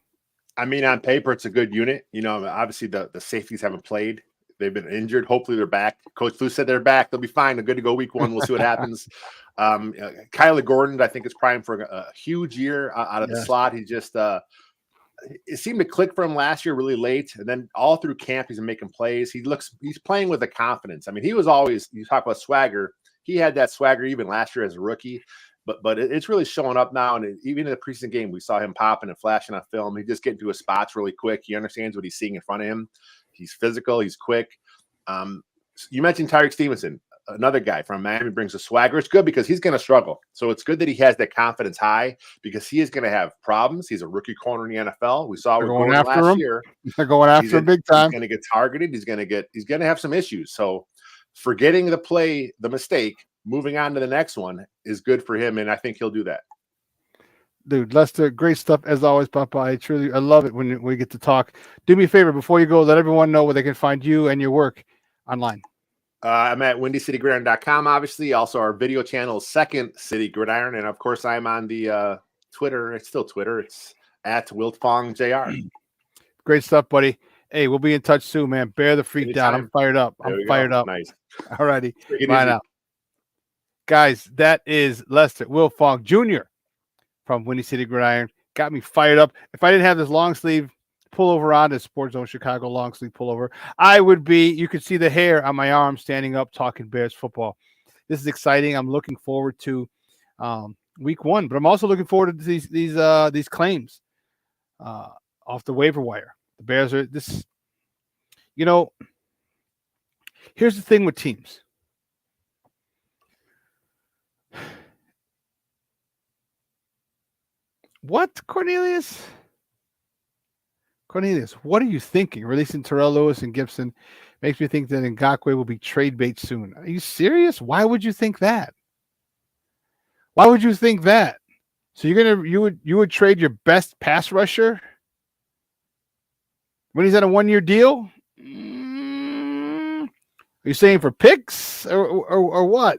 I mean, on paper, it's a good unit. Obviously the safeties haven't played. They've been injured. Hopefully they're back. Coach Flus said they're back. They'll be fine. They're good to go week 1. We'll see what happens. Kyler Gordon, I think, is primed for a huge year out of the slot. He just it seemed to click for him last year really late. And then all through camp, he's been making plays. He's playing with a confidence. I mean, he was always, you talk about swagger. he had that swagger even last year as a rookie. But it's really showing up now. And even in the preseason game, we saw him popping and flashing on film. He just getting to his spots really quick. He understands what he's seeing in front of him. He's physical. He's quick. You mentioned Tyreek Stevenson, another guy from Miami, brings a swagger. It's good because he's going to struggle. So it's good that he has that confidence high because he is going to have problems. He's a rookie corner in the NFL. We saw it going last year. They're going after him big time. He's going to get targeted. He's going to have some issues. So forgetting the mistake, moving on to the next one is good for him, and I think he'll do that. Dude, Lester, great stuff as always, Papa. I love it when we get to talk. Do me a favor before you go, let everyone know where they can find you and your work online. I'm at windycitygridiron.com, obviously. Also, our video channel is Second City Gridiron, and of course, I'm on the Twitter. It's still Twitter. It's at WiltFongJR. Great stuff, buddy. Hey, we'll be in touch soon, man. Bear the freak Anytime. down. I'm fired up. I'm fired up. Nice. All righty. Bye now. Guys, that is Lester Wilfong Jr. from Windy City Gridiron. Got me fired up. If I didn't have this long sleeve pullover on, this Sports Zone Chicago long sleeve pullover, I would be, you could see the hair on my arm standing up talking Bears football. This is exciting. I'm looking forward to week 1, but I'm also looking forward to these claims off the waiver wire. The Bears are this, here's the thing with teams. What, Cornelius? Cornelius, what are you thinking? Releasing Terrell Lewis and Gibson makes me think that Ngakoue will be trade bait soon. Are you serious? Why would you think that? Why would you think that? So you would trade your best pass rusher when he's on a 1-year deal? Are you saying for picks or what?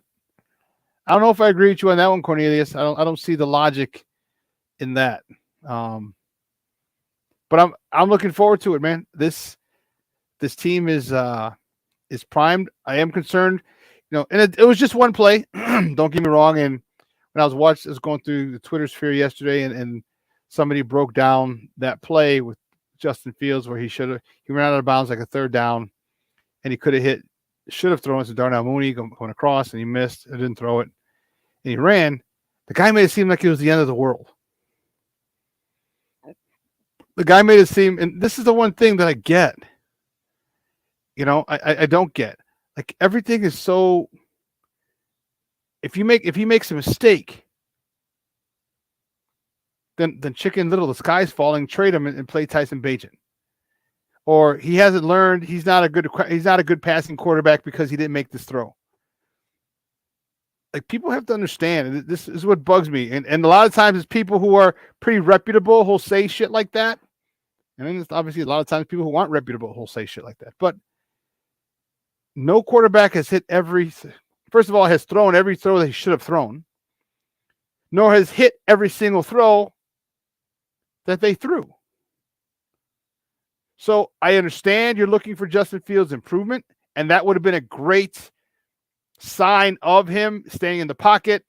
I don't know if I agree with you on that one, Cornelius. I don't see the logic in that. But I'm looking forward to it, man. This team is primed. I am concerned, and it was just one play. Don't get me wrong. And when I was going through the Twitter sphere yesterday, and somebody broke down that play with Justin Fields where he ran out of bounds like a third down, and he should have thrown it to Darnell Mooney going across, and he missed. I didn't throw it, and he ran. The guy made it seem like it was the end of the world. The guy made it seem, and this is the one thing that I get. I don't get. Like, everything is so. If he makes a mistake, then Chicken Little, the sky's falling. Trade him and play Tyson Bagent. Or he hasn't learned. He's not a good passing quarterback because he didn't make this throw. Like, people have to understand. This is what bugs me. And a lot of times it's people who are pretty reputable who'll say shit like that. And then it's obviously a lot of times people who aren't reputable who'll say shit like that. But no quarterback has first of all, has thrown every throw that he should have thrown, nor has hit every single throw that they threw. So I understand you're looking for Justin Fields' improvement, and that would have been a great sign of him staying in the pocket,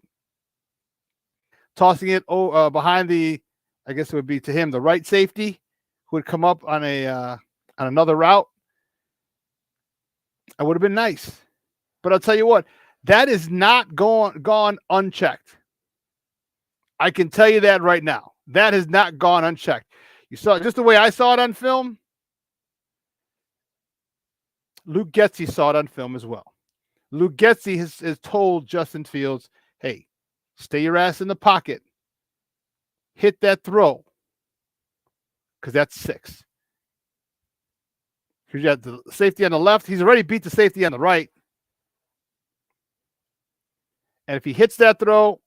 tossing it behind I guess it would be to him, the right safety, who would come up on on another route. That would have been nice. But I'll tell you what, that is not gone unchecked. I can tell you that right now. That has not gone unchecked. You saw just the way I saw it on film. Luke Getsy saw it on film as well. Luke Getsy has told Justin Fields, hey, stay your ass in the pocket. Hit that throw. Because that's 6. Because you got the safety on the left. He's already beat the safety on the right. And if he hits that throw,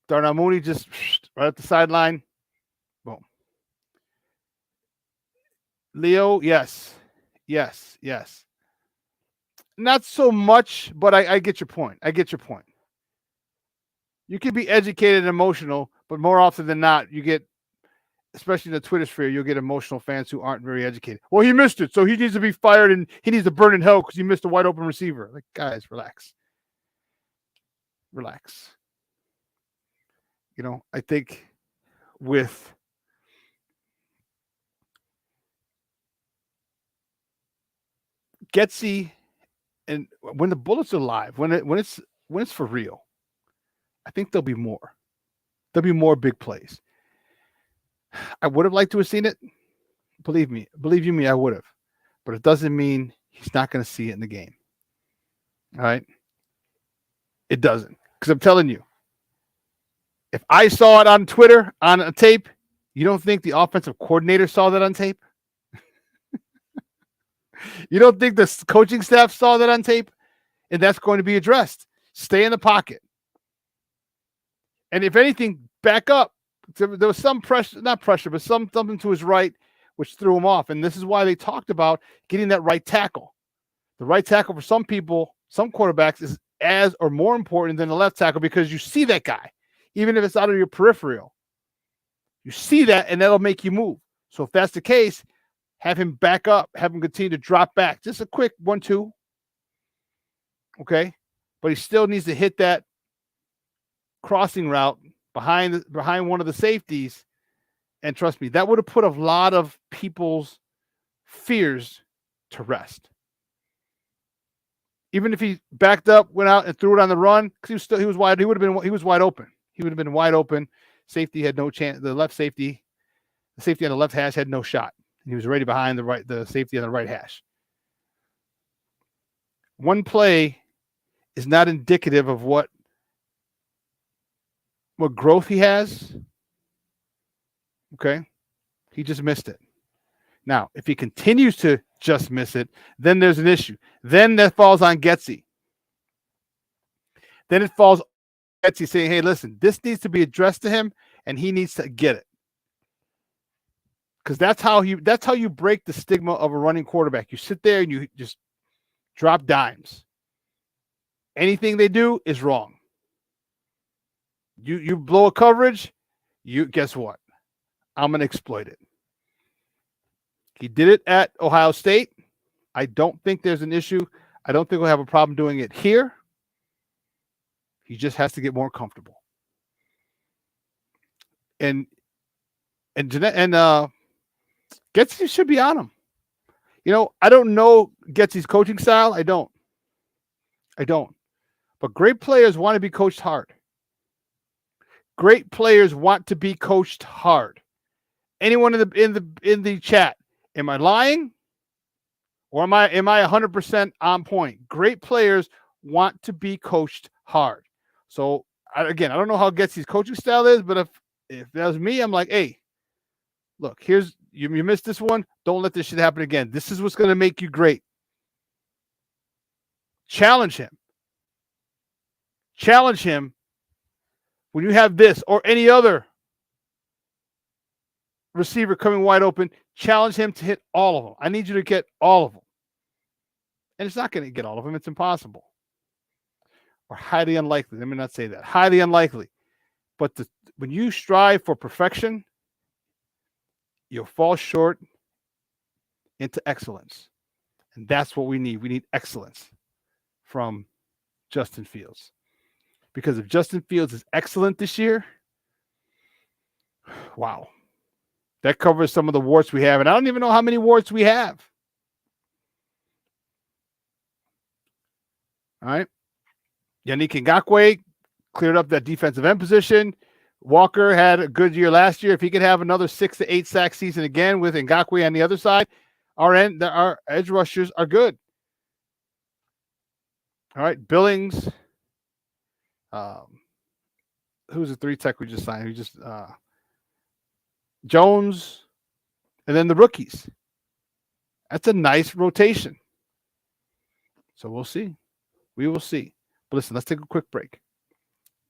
Darnell Mooney just right up the sideline. Boom. Leo, yes. Not so much, but I get your point. You can be educated and emotional, but more often than not, you get, especially in the Twitter sphere, you'll get emotional fans who aren't very educated. Well, he missed it, so he needs to be fired and he needs to burn in hell because he missed a wide open receiver. Like, guys, relax. I think with Getsy, and when the bullets are live, when when it's for real, I think there'll be more. There'll be more big plays. I would have liked to have seen it. Believe you me, I would have. But it doesn't mean he's not going to see it in the game. All right? It doesn't. Because I'm telling you, if I saw it on Twitter, on a tape, you don't think the offensive coordinator saw that on tape? You don't think the coaching staff saw that on tape? And that's going to be addressed. Stay in the pocket. And if anything, back up. There was some pressure, not pressure, but something to his right, which threw him off. And this is why they talked about getting that right tackle. The right tackle for some people, some quarterbacks, is as or more important than the left tackle because you see that guy, even if it's out of your peripheral. You see that, and that'll make you move. So if that's the case, have him back up, have him continue to drop back. Just a quick 1-2. Okay? But he still needs to hit that crossing route behind one of the safeties. And trust me, that would have put a lot of people's fears to rest. Even if he backed up, went out and threw it on the run, because he was wide open. He would have been wide open. Safety had no chance. The safety on the left hash had no shot. He was already behind the safety on the right hash. One play is not indicative of what growth he has. Okay. He just missed it. Now, if he continues to just miss it, then there's an issue. Then that falls on Getsy. Then it falls on Getsy saying, hey, listen, this needs to be addressed to him, and he needs to get it. Because that's how you break the stigma of a running quarterback. You sit there and you just drop dimes. Anything they do is wrong. You blow a coverage, guess what? I'm going to exploit it. He did it at Ohio State. I don't think there's an issue. I don't think we'll have a problem doing it here. He just has to get more comfortable. And Getsy should be on him. You know, I don't know Getsy's coaching style. I don't. But great players want to be coached hard. Great players want to be coached hard. Anyone in the chat, am I lying? Or am I 100% on point? Great players want to be coached hard. So again, I don't know how Getsy's coaching style is, but if that was me, I'm like, hey, look, here's you missed this one. Don't let this shit happen again. This is what's going to make you great. Challenge him. Challenge him when you have this or any other receiver coming wide open. Challenge him to hit all of them. I need you to get all of them. And it's not going to get all of them. It's impossible. Or highly unlikely. Let me not say that. Highly unlikely. But when you strive for perfection, you'll fall short into excellence. And that's what we need. We need excellence from Justin Fields. Because if Justin Fields is excellent this year, wow. That covers some of the warts we have. And I don't even know how many warts we have. All right. Yannick Ngakoue cleared up that defensive end position. Walker had a good year last year. If he could have another 6 to 8 sack season again with Ngakoue on the other side, our edge rushers are good. All right. Billings. Who's the 3 tech we just signed? We just Jones, and then the rookies. That's a nice rotation. So we'll see. We will see. But listen, let's take a quick break.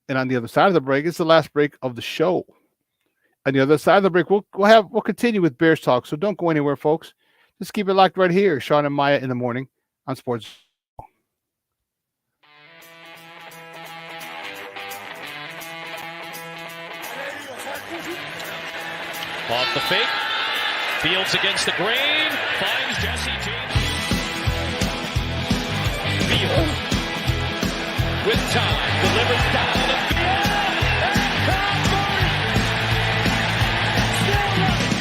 And on the other side of the break, it's the last break of the show. On the other side of the break, we'll continue with Bears talk. So don't go anywhere, folks. Just keep it locked right here. Shawn and Maya in the morning on Sports. Off the fake. Fields against the grain. Finds Jesse James. Field. With time. Delivers down the field. And Cowboys. Still running.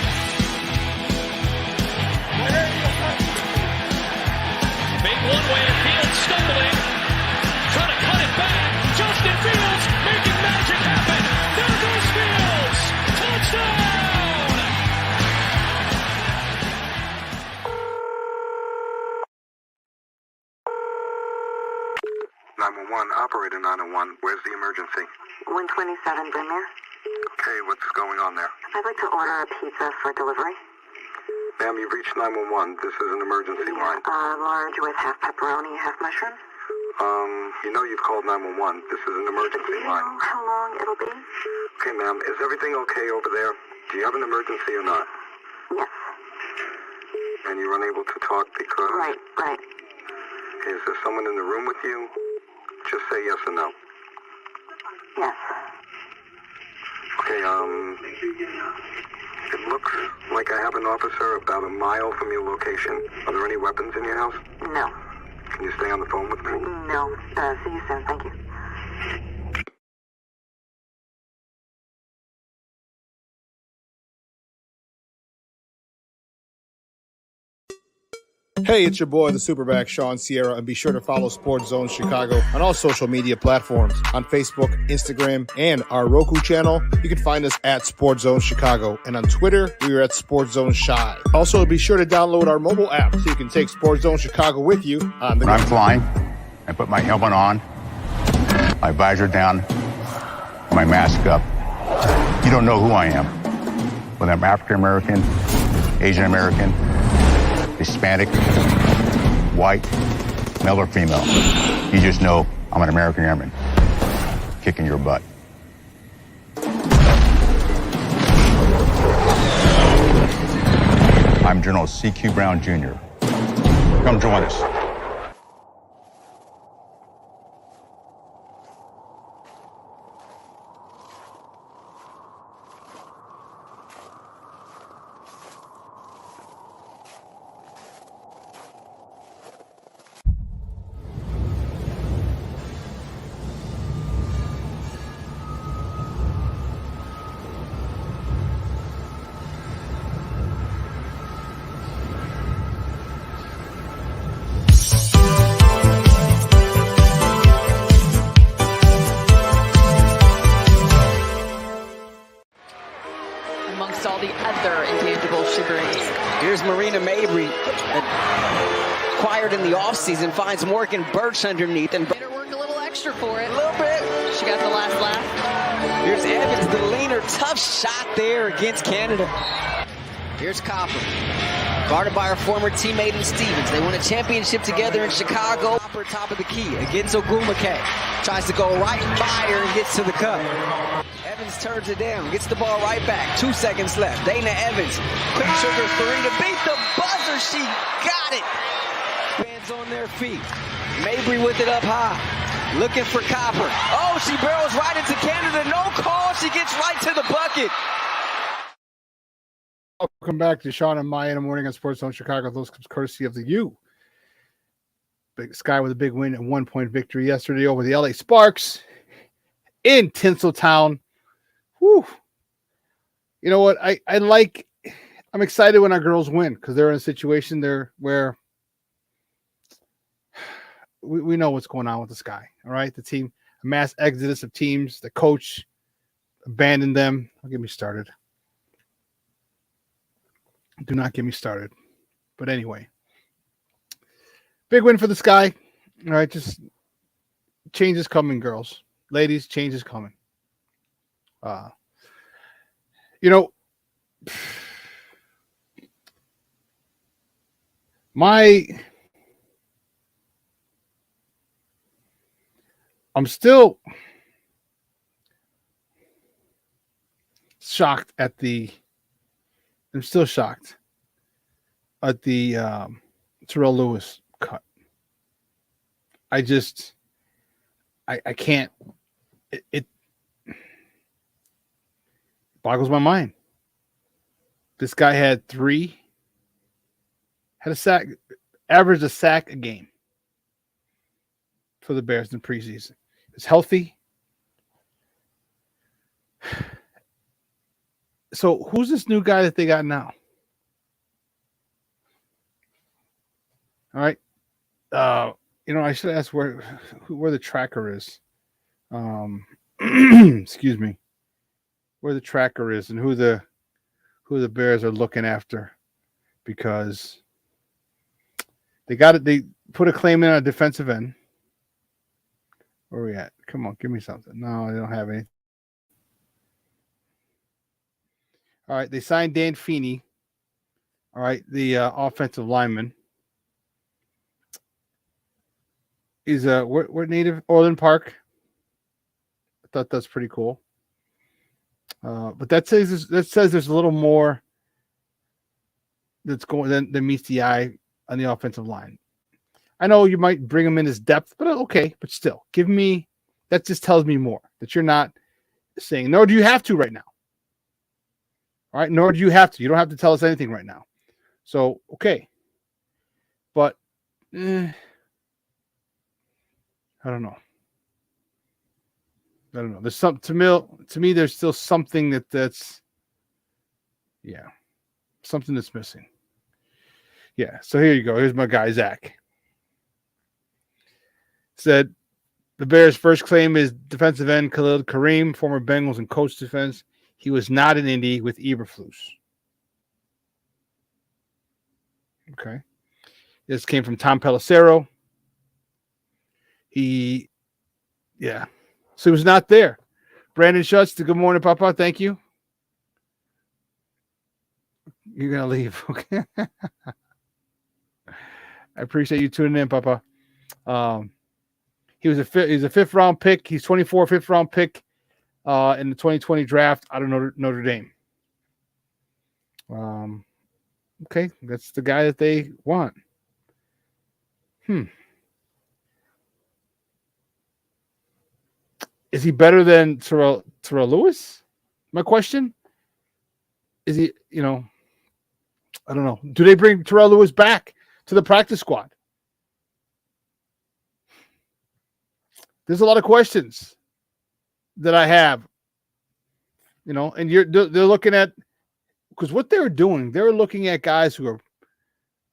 Made one way. Field stumbling. Trying to cut it back. 911, operator 901. Where's the emergency? 127 Brymere. Okay, what's going on there? I'd like to order a pizza for delivery. Ma'am, you've reached 911. This is an emergency line. Large with half pepperoni, half mushroom. You know you've called 911. This is an emergency line. Know how long it'll be? Okay, ma'am, is everything okay over there? Do you have an emergency or not? Yes. And you're unable to talk because... Right. Is there someone in the room with you? Just say yes or no. Yes. Okay, it looks like I have an officer about a mile from your location. Are there any weapons in your house? No. Can you stay on the phone with me? No. See you soon. Thank you. Hey, it's your boy, the SuperBack, Shawn Sierra, and be sure to follow Sports Zone Chicago on all social media platforms on Facebook, Instagram, and our Roku channel. You can find us at Sports Zone Chicago, and on Twitter, we are at Sports Zone Shy. Also, be sure to download our mobile app so you can take Sports Zone Chicago with you on the go. When I'm flying, I put my helmet on, my visor down, my mask up. You don't know who I am. Whether I'm African American, Asian American, Hispanic, white, male or female. You just know I'm an American airman kicking your butt. I'm General C.Q. Brown Jr. Come join us. Amongst all the other intangible sugars. Here's Marina Mabry, acquired in the offseason, finds Morgan Birch underneath. And Made her work a little extra for it. A little bit. She got the last laugh. Here's Evans, the leaner, tough shot there against Canada. Here's Copper, guarded by our former teammate in Stevens. They won a championship together in Chicago. Copper top of the key against Ogumake. Tries to go right by her and gets to the cup. Evans turns it down, gets the ball right back. 2 seconds left. Dana Evans, quick trigger three to beat the buzzer. She got it. Fans on their feet. Mabry with it up high. Looking for Copper. Oh, she barrels right into Canada. No call. She gets right to the bucket. Welcome back to Shawn and Maya in the morning on Sports Zone Chicago. Those comes courtesy of the U. Big Sky with a big win and 1-point victory yesterday over the LA Sparks in Tinseltown. Whew. You know what? I'm excited when our girls win because they're in a situation there where we know what's going on with the Sky. All right. The team, a mass exodus of teams, the coach abandoned them. Don't get me started. Do not get me started. But anyway, big win for the Sky. All right. Just change is coming, girls. Ladies, change is coming. I'm still shocked at the Terrell Lewis cut. I can't. It boggles my mind. This guy had a sack, averaged a sack a game for the Bears in the preseason. He's healthy. So who's this new guy that they got now? All right. I should ask where the tracker is. Excuse me. Where the tracker is and who the Bears are looking after, because they put a claim in on a defensive end. Where are we at? Come on, give me something. No, I don't have any. All right, they signed Dan Feeney. All right, the offensive lineman. He's we're native Orland Park. I thought that's pretty cool. But that says there's a little more that's going than meets the eye on the offensive line. I know you might bring him in as depth, but okay. But still, give me that just tells me more that you're not saying. Nor do you have to right now. All right, nor do you have to. You don't have to tell us anything right now. So okay, but I don't know. I don't know. There's some to me. There's still something that's something that's missing. Yeah. So here you go. Here's my guy Zach. Said the Bears' first claim is defensive end Khalil Kareem, former Bengals and coach defense. He was not in Indy with Eberflus. Okay. This came from Tom Pelissero. So he was not there. Brandon Schutz, good morning, Papa. Thank you. You're going to leave. Okay. I appreciate you tuning in, Papa. He's a fifth round pick. He's 24, fifth round pick in the 2020 draft out of Notre Dame. Okay, that's the guy that they want. Is he better than Terrell Lewis? My question is he. I don't know. Do they bring Terrell Lewis back to the practice squad? There's a lot of questions that I have. And they're looking at, because what they're doing, they're looking at guys who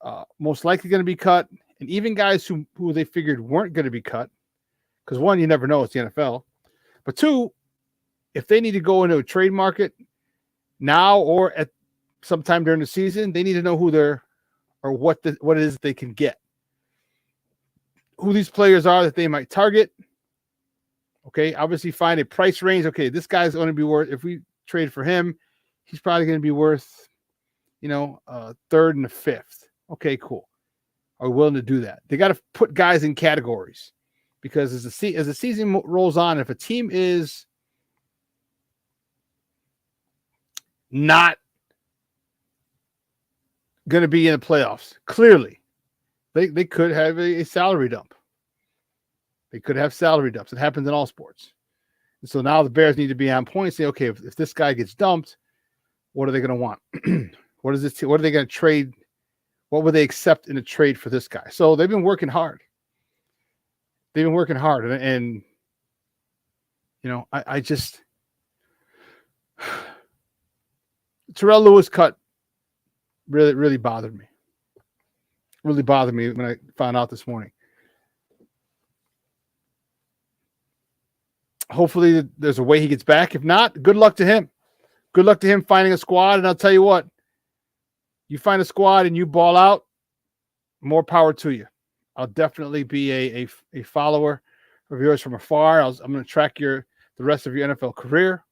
are most likely going to be cut, and even guys who they figured weren't going to be cut. Because one, you never know, it's the NFL. But two, if they need to go into a trade market now or at sometime during the season, they need to know who they're or what it is they can get. Who these players are that they might target. Okay, obviously find a price range. Okay, this guy's going to be worth, if we trade for him, he's probably going to be worth, third and a fifth. Okay, cool. Are willing to do that. They got to put guys in categories, because as the season rolls on, if a team is not going to be in the playoffs, clearly they could have a salary dump. They could have salary dumps. It happens in all sports. And so now the Bears need to be on point and say, okay, if this guy gets dumped, what are they going to want? What are they going to trade? What would they accept in a trade for this guy? So they've been working hard. And I just Terrell Lewis cut really, really bothered me. Really bothered me when I found out this morning. Hopefully there's a way he gets back. If not, good luck to him. Good luck to him finding a squad. And I'll tell you what, you find a squad and you ball out, more power to you. I'll definitely be a follower of yours from afar. I'm going to track the rest of your NFL career.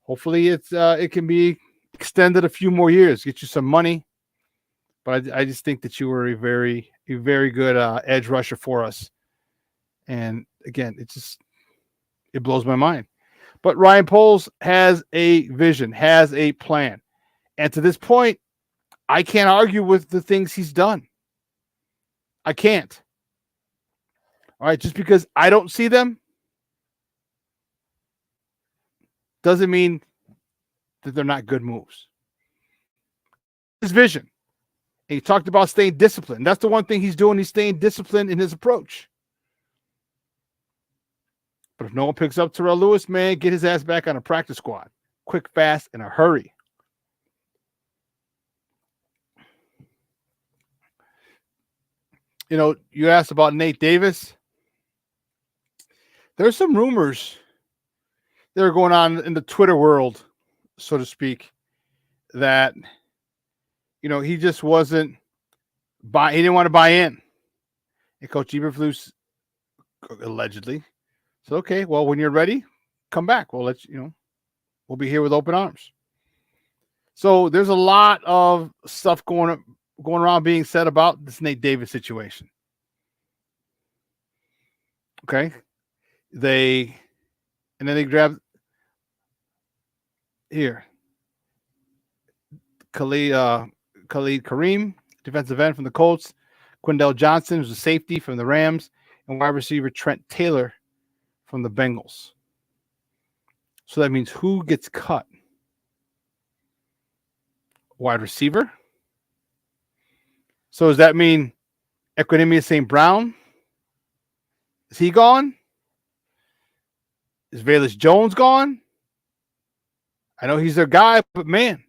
Hopefully it can be extended a few more years, get you some money. But I just think that you were a very good edge rusher for us. And again, it blows my mind. But Ryan Poles has a vision, has a plan. And to this point, I can't argue with the things he's done. I can't. All right, just because I don't see them doesn't mean that they're not good moves. His vision. And he talked about staying disciplined. That's the one thing he's doing. He's staying disciplined in his approach. But if no one picks up Terrell Lewis, man, get his ass back on a practice squad. Quick, fast, in a hurry. You asked about Nate Davis. There's some rumors that are going on in the Twitter world, so to speak, that, he just wasn't he didn't want to buy in. And Coach Eberflus allegedly. So, okay, well, when you're ready, come back. We'll let you know. We'll be here with open arms. So there's a lot of stuff going around being said about this Nate Davis situation. Okay. And then they grab here. Khalid Kareem, defensive end from the Colts. Quindell Johnson, who's a safety from the Rams. And wide receiver Trent Taylor from the Bengals. So that means who gets cut? Wide receiver. So does that mean Equinemius St. Brown? Is he gone? Is Velus Jones gone? I know he's their guy, but man,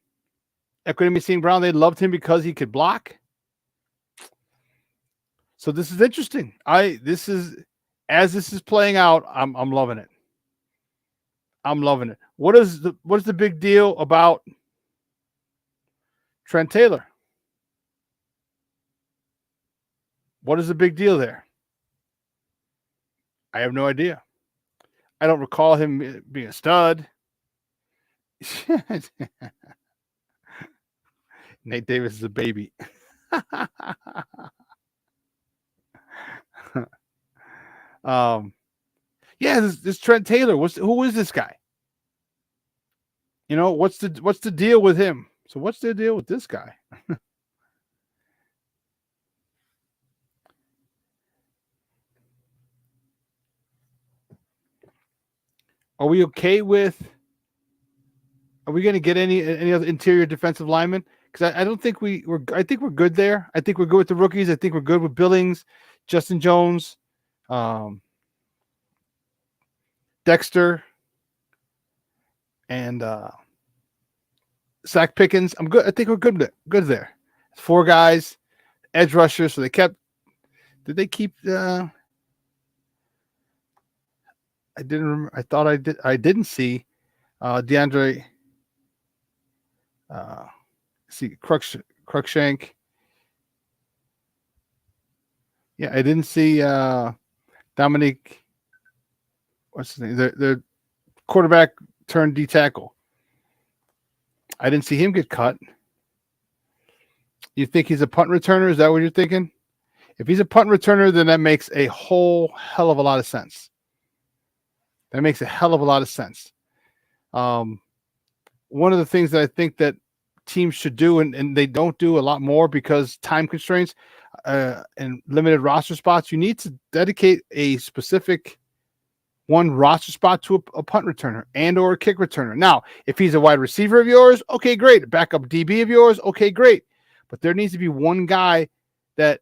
Equinemius St. Brown, they loved him because he could block. So this is interesting. As this is playing out, I'm loving it. I'm loving it. What is the big deal about Trent Taylor? What is the big deal there? I have no idea. I don't recall him being a stud. Nate Davis is a baby. Yeah, this Trent Taylor. Who is this guy? You know, what's the deal with him? So what's the deal with this guy? Are we okay with? Are we going to get any other interior defensive linemen? Because I don't think I think we're good there. I think we're good with the rookies. I think we're good with Billings, Justin Jones, Dexter, and Zach Pickens. I'm good. I think we're good there. 4 guys, edge rushers. So they kept. Did they keep? I didn't remember. I thought I did. I didn't see DeAndre. See Cruikshank. Yeah, I didn't see Dominic. What's his name? The quarterback turned D tackle. I didn't see him get cut. You think he's a punt returner? Is that what you're thinking? If he's a punt returner, then that makes a whole hell of a lot of sense. That makes a hell of a lot of sense. One of the things that I think that teams should do, and they don't do a lot more because time constraints and limited roster spots, you need to dedicate a specific one roster spot to a punt returner and or a kick returner. Now, if he's a wide receiver of yours, okay, great. A backup DB of yours, okay, great. But there needs to be one guy that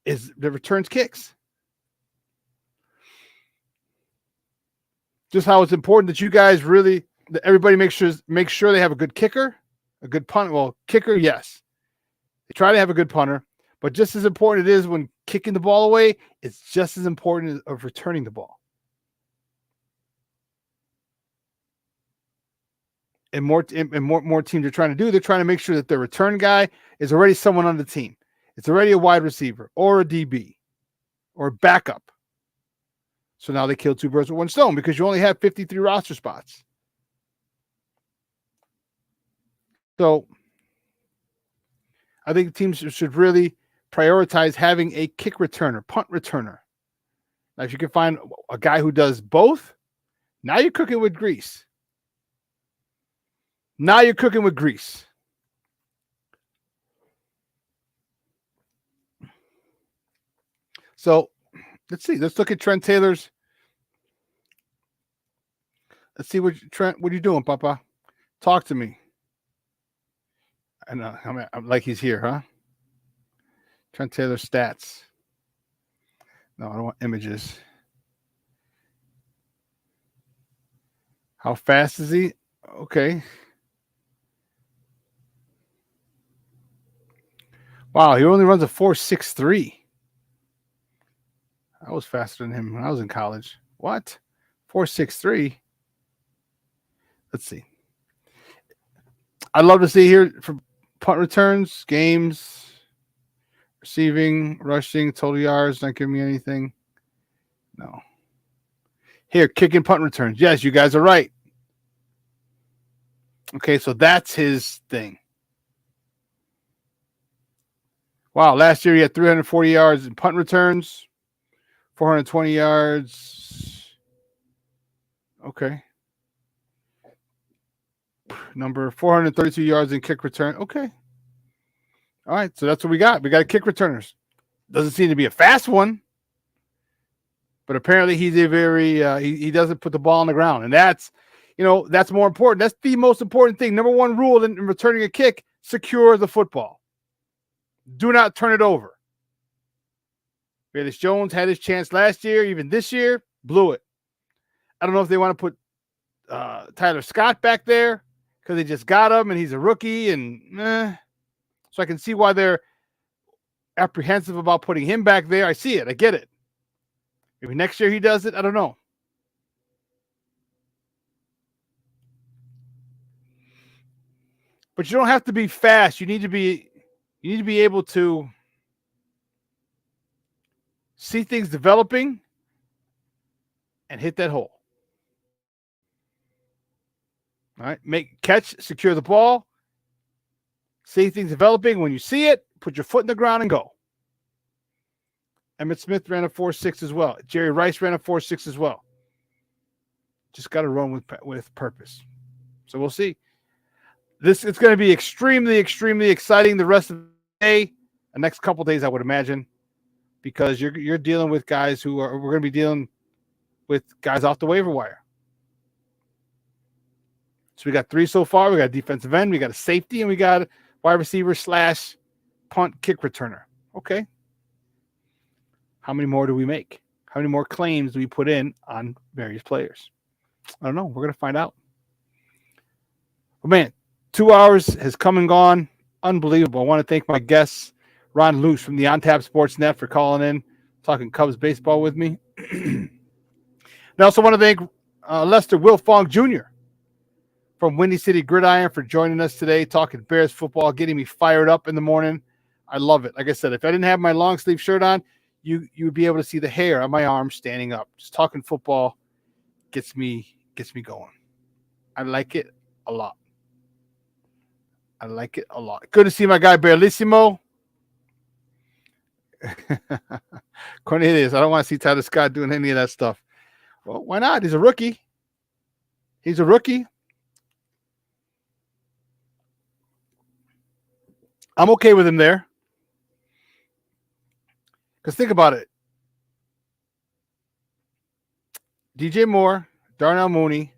returns kicks. Just how it's important that you guys that everybody make sure they have a good kicker, a good punt. Well, kicker, yes. They try to have a good punter, but just as important it is when kicking the ball away, it's just as important of returning the ball. And more teams are trying to do. They're trying to make sure that their return guy is already someone on the team. It's already a wide receiver or a DB or a backup. So now they kill 2 birds with 1 stone because you only have 53 roster spots. So I think teams should really prioritize having a kick returner, punt returner. Now, if you can find a guy who does both, now you're cooking with grease. Now you're cooking with grease. So let's see. Let's look at Trent Taylor's. Let's see what are you doing, Papa? Talk to me. And I'm like he's here, huh? Trent Taylor stats. No, I don't want images. How fast is he? Okay. Wow, he only runs a 4.63. I was faster than him when I was in college. What? 4.63? Let's see. I'd love to see here from punt returns, games, Receiving, rushing, total yards, not giving me anything. No. Here, kick and punt returns. Yes, you guys are right. Okay, so that's his thing. Wow, last year he had 340 yards in punt returns, 420 yards. Okay. Number 432 yards in kick return. Okay. All right, so that's what we got. We got kick returners. Doesn't seem to be a fast one, but apparently he's a very he doesn't put the ball on the ground, and that's that's more important. That's the most important thing. Number one rule in returning a kick: secure the football. Do not turn it over. Bayless Jones had his chance last year, even this year, blew it. I don't know if they want to put Tyler Scott back there because they just got him and he's a rookie, and so I can see why they're apprehensive about putting him back there. I see it. I get it. Maybe next year he does it. I don't know. But you don't have to be fast. You need to be able to see things developing and hit that hole. All right. Catch, secure the ball. See things developing. When you see it, put your foot in the ground and go. Emmitt Smith ran a 4.6 as well. Jerry Rice ran a 4.6 as well. Just got to run with purpose. So we'll see. It's going to be extremely, extremely exciting the rest of the day, the next couple of days, I would imagine, because you're dealing with guys we're going to be dealing with guys off the waiver wire. So we got 3 so far. We got a defensive end, we got a safety, and we got a wide receiver / punt kick returner. Okay. How many more do we make? How many more claims do we put in on various players? I don't know. We're going to find out. But man, 2 hours has come and gone. Unbelievable. I want to thank my guests, Ron Luce from the On Tap Sports Net, for calling in, talking Cubs baseball with me. And I also want to thank Lester Wilfong Jr. from Windy City Gridiron for joining us today, talking Bears football, getting me fired up in the morning. I love it. Like I said, if I didn't have my long sleeve shirt on, you would be able to see the hair on my arm standing up. Just talking football gets me going. I like it a lot. I like it a lot. Good to see my guy Barlissimo. Cornelius, I don't want to see Tyler Scott doing any of that stuff. Well, why not? He's a rookie. He's a rookie. I'm okay with him there. Because think about it. DJ Moore, Darnell Mooney,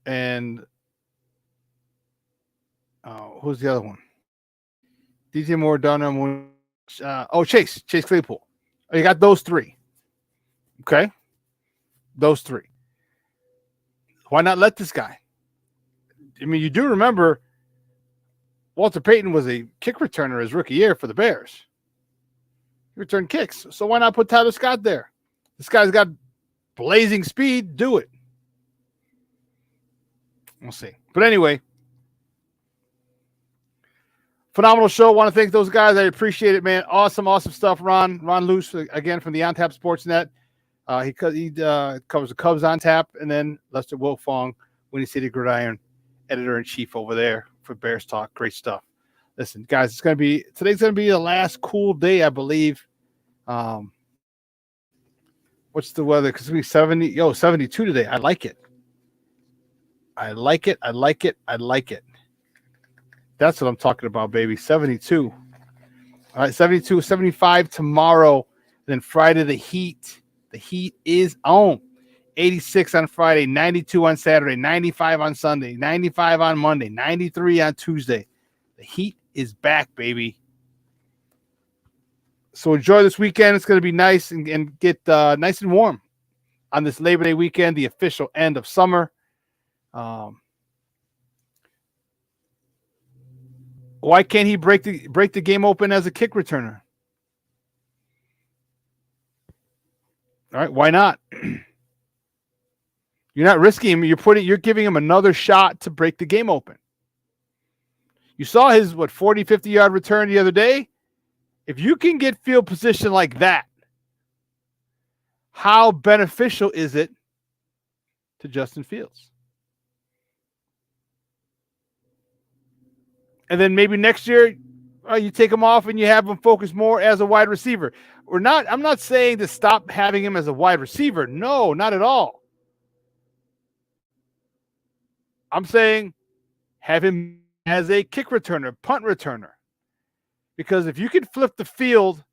and who's the other one? DJ Moore, Darnell Mooney. Chase Claypool. You got those 3. Okay? Those 3. Why not let this guy? I mean, you do remember Walter Payton was a kick returner his rookie year for the Bears. He returned kicks. So why not put Tyler Scott there? This guy's got blazing speed. Do it. We'll see. But anyway, phenomenal show. Want to thank those guys. I appreciate it, man. Awesome stuff. Ron Luce, again, from the On Tap Sports Net. He covers the Cubs on tap, and then Lester Wilfong, Windy City Gridiron, editor-in-chief over there for Bears Talk. Great stuff. Listen, guys, today's gonna be the last cool day, I believe. What's the weather? Because it's gonna be 72 today. I like it. I like it. That's what I'm talking about, baby. 72. All right, 72, 75 tomorrow. Then Friday, the heat. The heat is on. 86 on Friday, 92 on Saturday, 95 on Sunday, 95 on Monday, 93 on Tuesday. The heat is back, baby. So enjoy this weekend. It's going to be nice and get nice and warm on this Labor Day weekend, the official end of summer. Why can't he break the game open as a kick returner? All right, why not? You're not risking him. You're giving him another shot to break the game open. You saw his, 40, 50-yard return the other day? If you can get field position like that, how beneficial is it to Justin Fields? And then maybe next year, you take him off and you have him focus more as a wide receiver. I'm not saying to stop having him as a wide receiver. No, not at all. I'm saying have him as a kick returner, punt returner. Because if you can flip the field,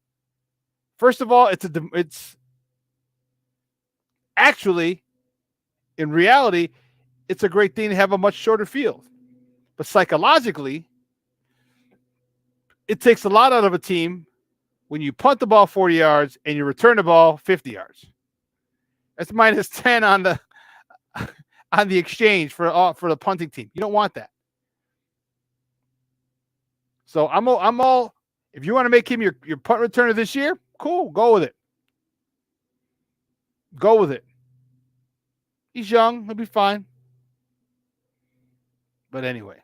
first of all, it's actually, in reality, it's a great thing to have a much shorter field. But psychologically, it takes a lot out of a team when you punt the ball 40 yards and you return the ball 50 yards. That's minus 10 on the exchange for the punting team. You don't want that. So I'm all. If you want to make him your punt returner this year, cool, go with it. Go with it. He's young, he'll be fine. But anyway,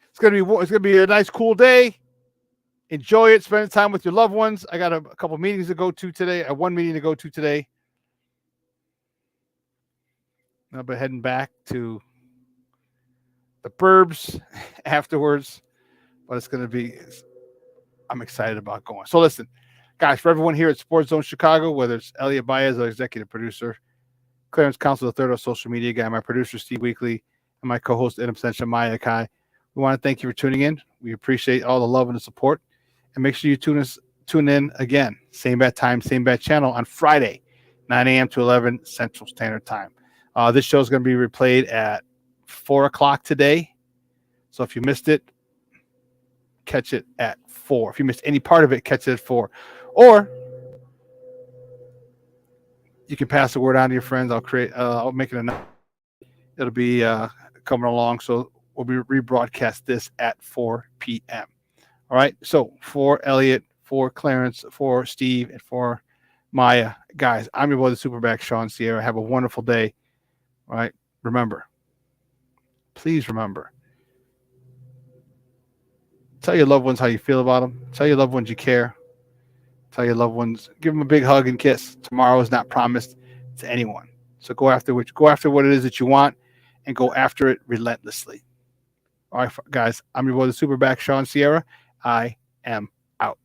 it's gonna be a nice, cool day. Enjoy it. Spend time with your loved ones. I got a couple meetings to go to today. I have one meeting to go to today. I'll be heading back to the burbs afterwards. But it's going to be, I'm excited about going. So listen, guys, for everyone here at Sports Zone Chicago, whether it's Elliot Baez, our executive producer, Clarence Council III, our social media guy, my producer, Steve Weekly, and my co-host, Adam Sencha Maya Kai, we want to thank you for tuning in. We appreciate all the love and the support. And make sure you tune in again, same bat time, same bat channel on Friday, 9 a.m. to 11 Central Standard Time. This show is going to be replayed at 4 o'clock today. So if you missed it, catch it at 4. If you missed any part of it, catch it at 4. Or you can pass the word on to your friends. I'll make it enough. It'll be coming along. So we'll be rebroadcast this at 4 p.m. All right. So for Elliot, for Clarence, for Steve, and for Maya, guys, I'm your boy, the SuperBack, Shawn Sierra. Have a wonderful day. All right. Remember, please remember, tell your loved ones how you feel about them. Tell your loved ones you care. Tell your loved ones, give them a big hug and kiss. Tomorrow is not promised to anyone. So go after what it is that you want and go after it relentlessly. All right, guys, I'm your boy, the SuperBack, Shawn Sierra. I am out.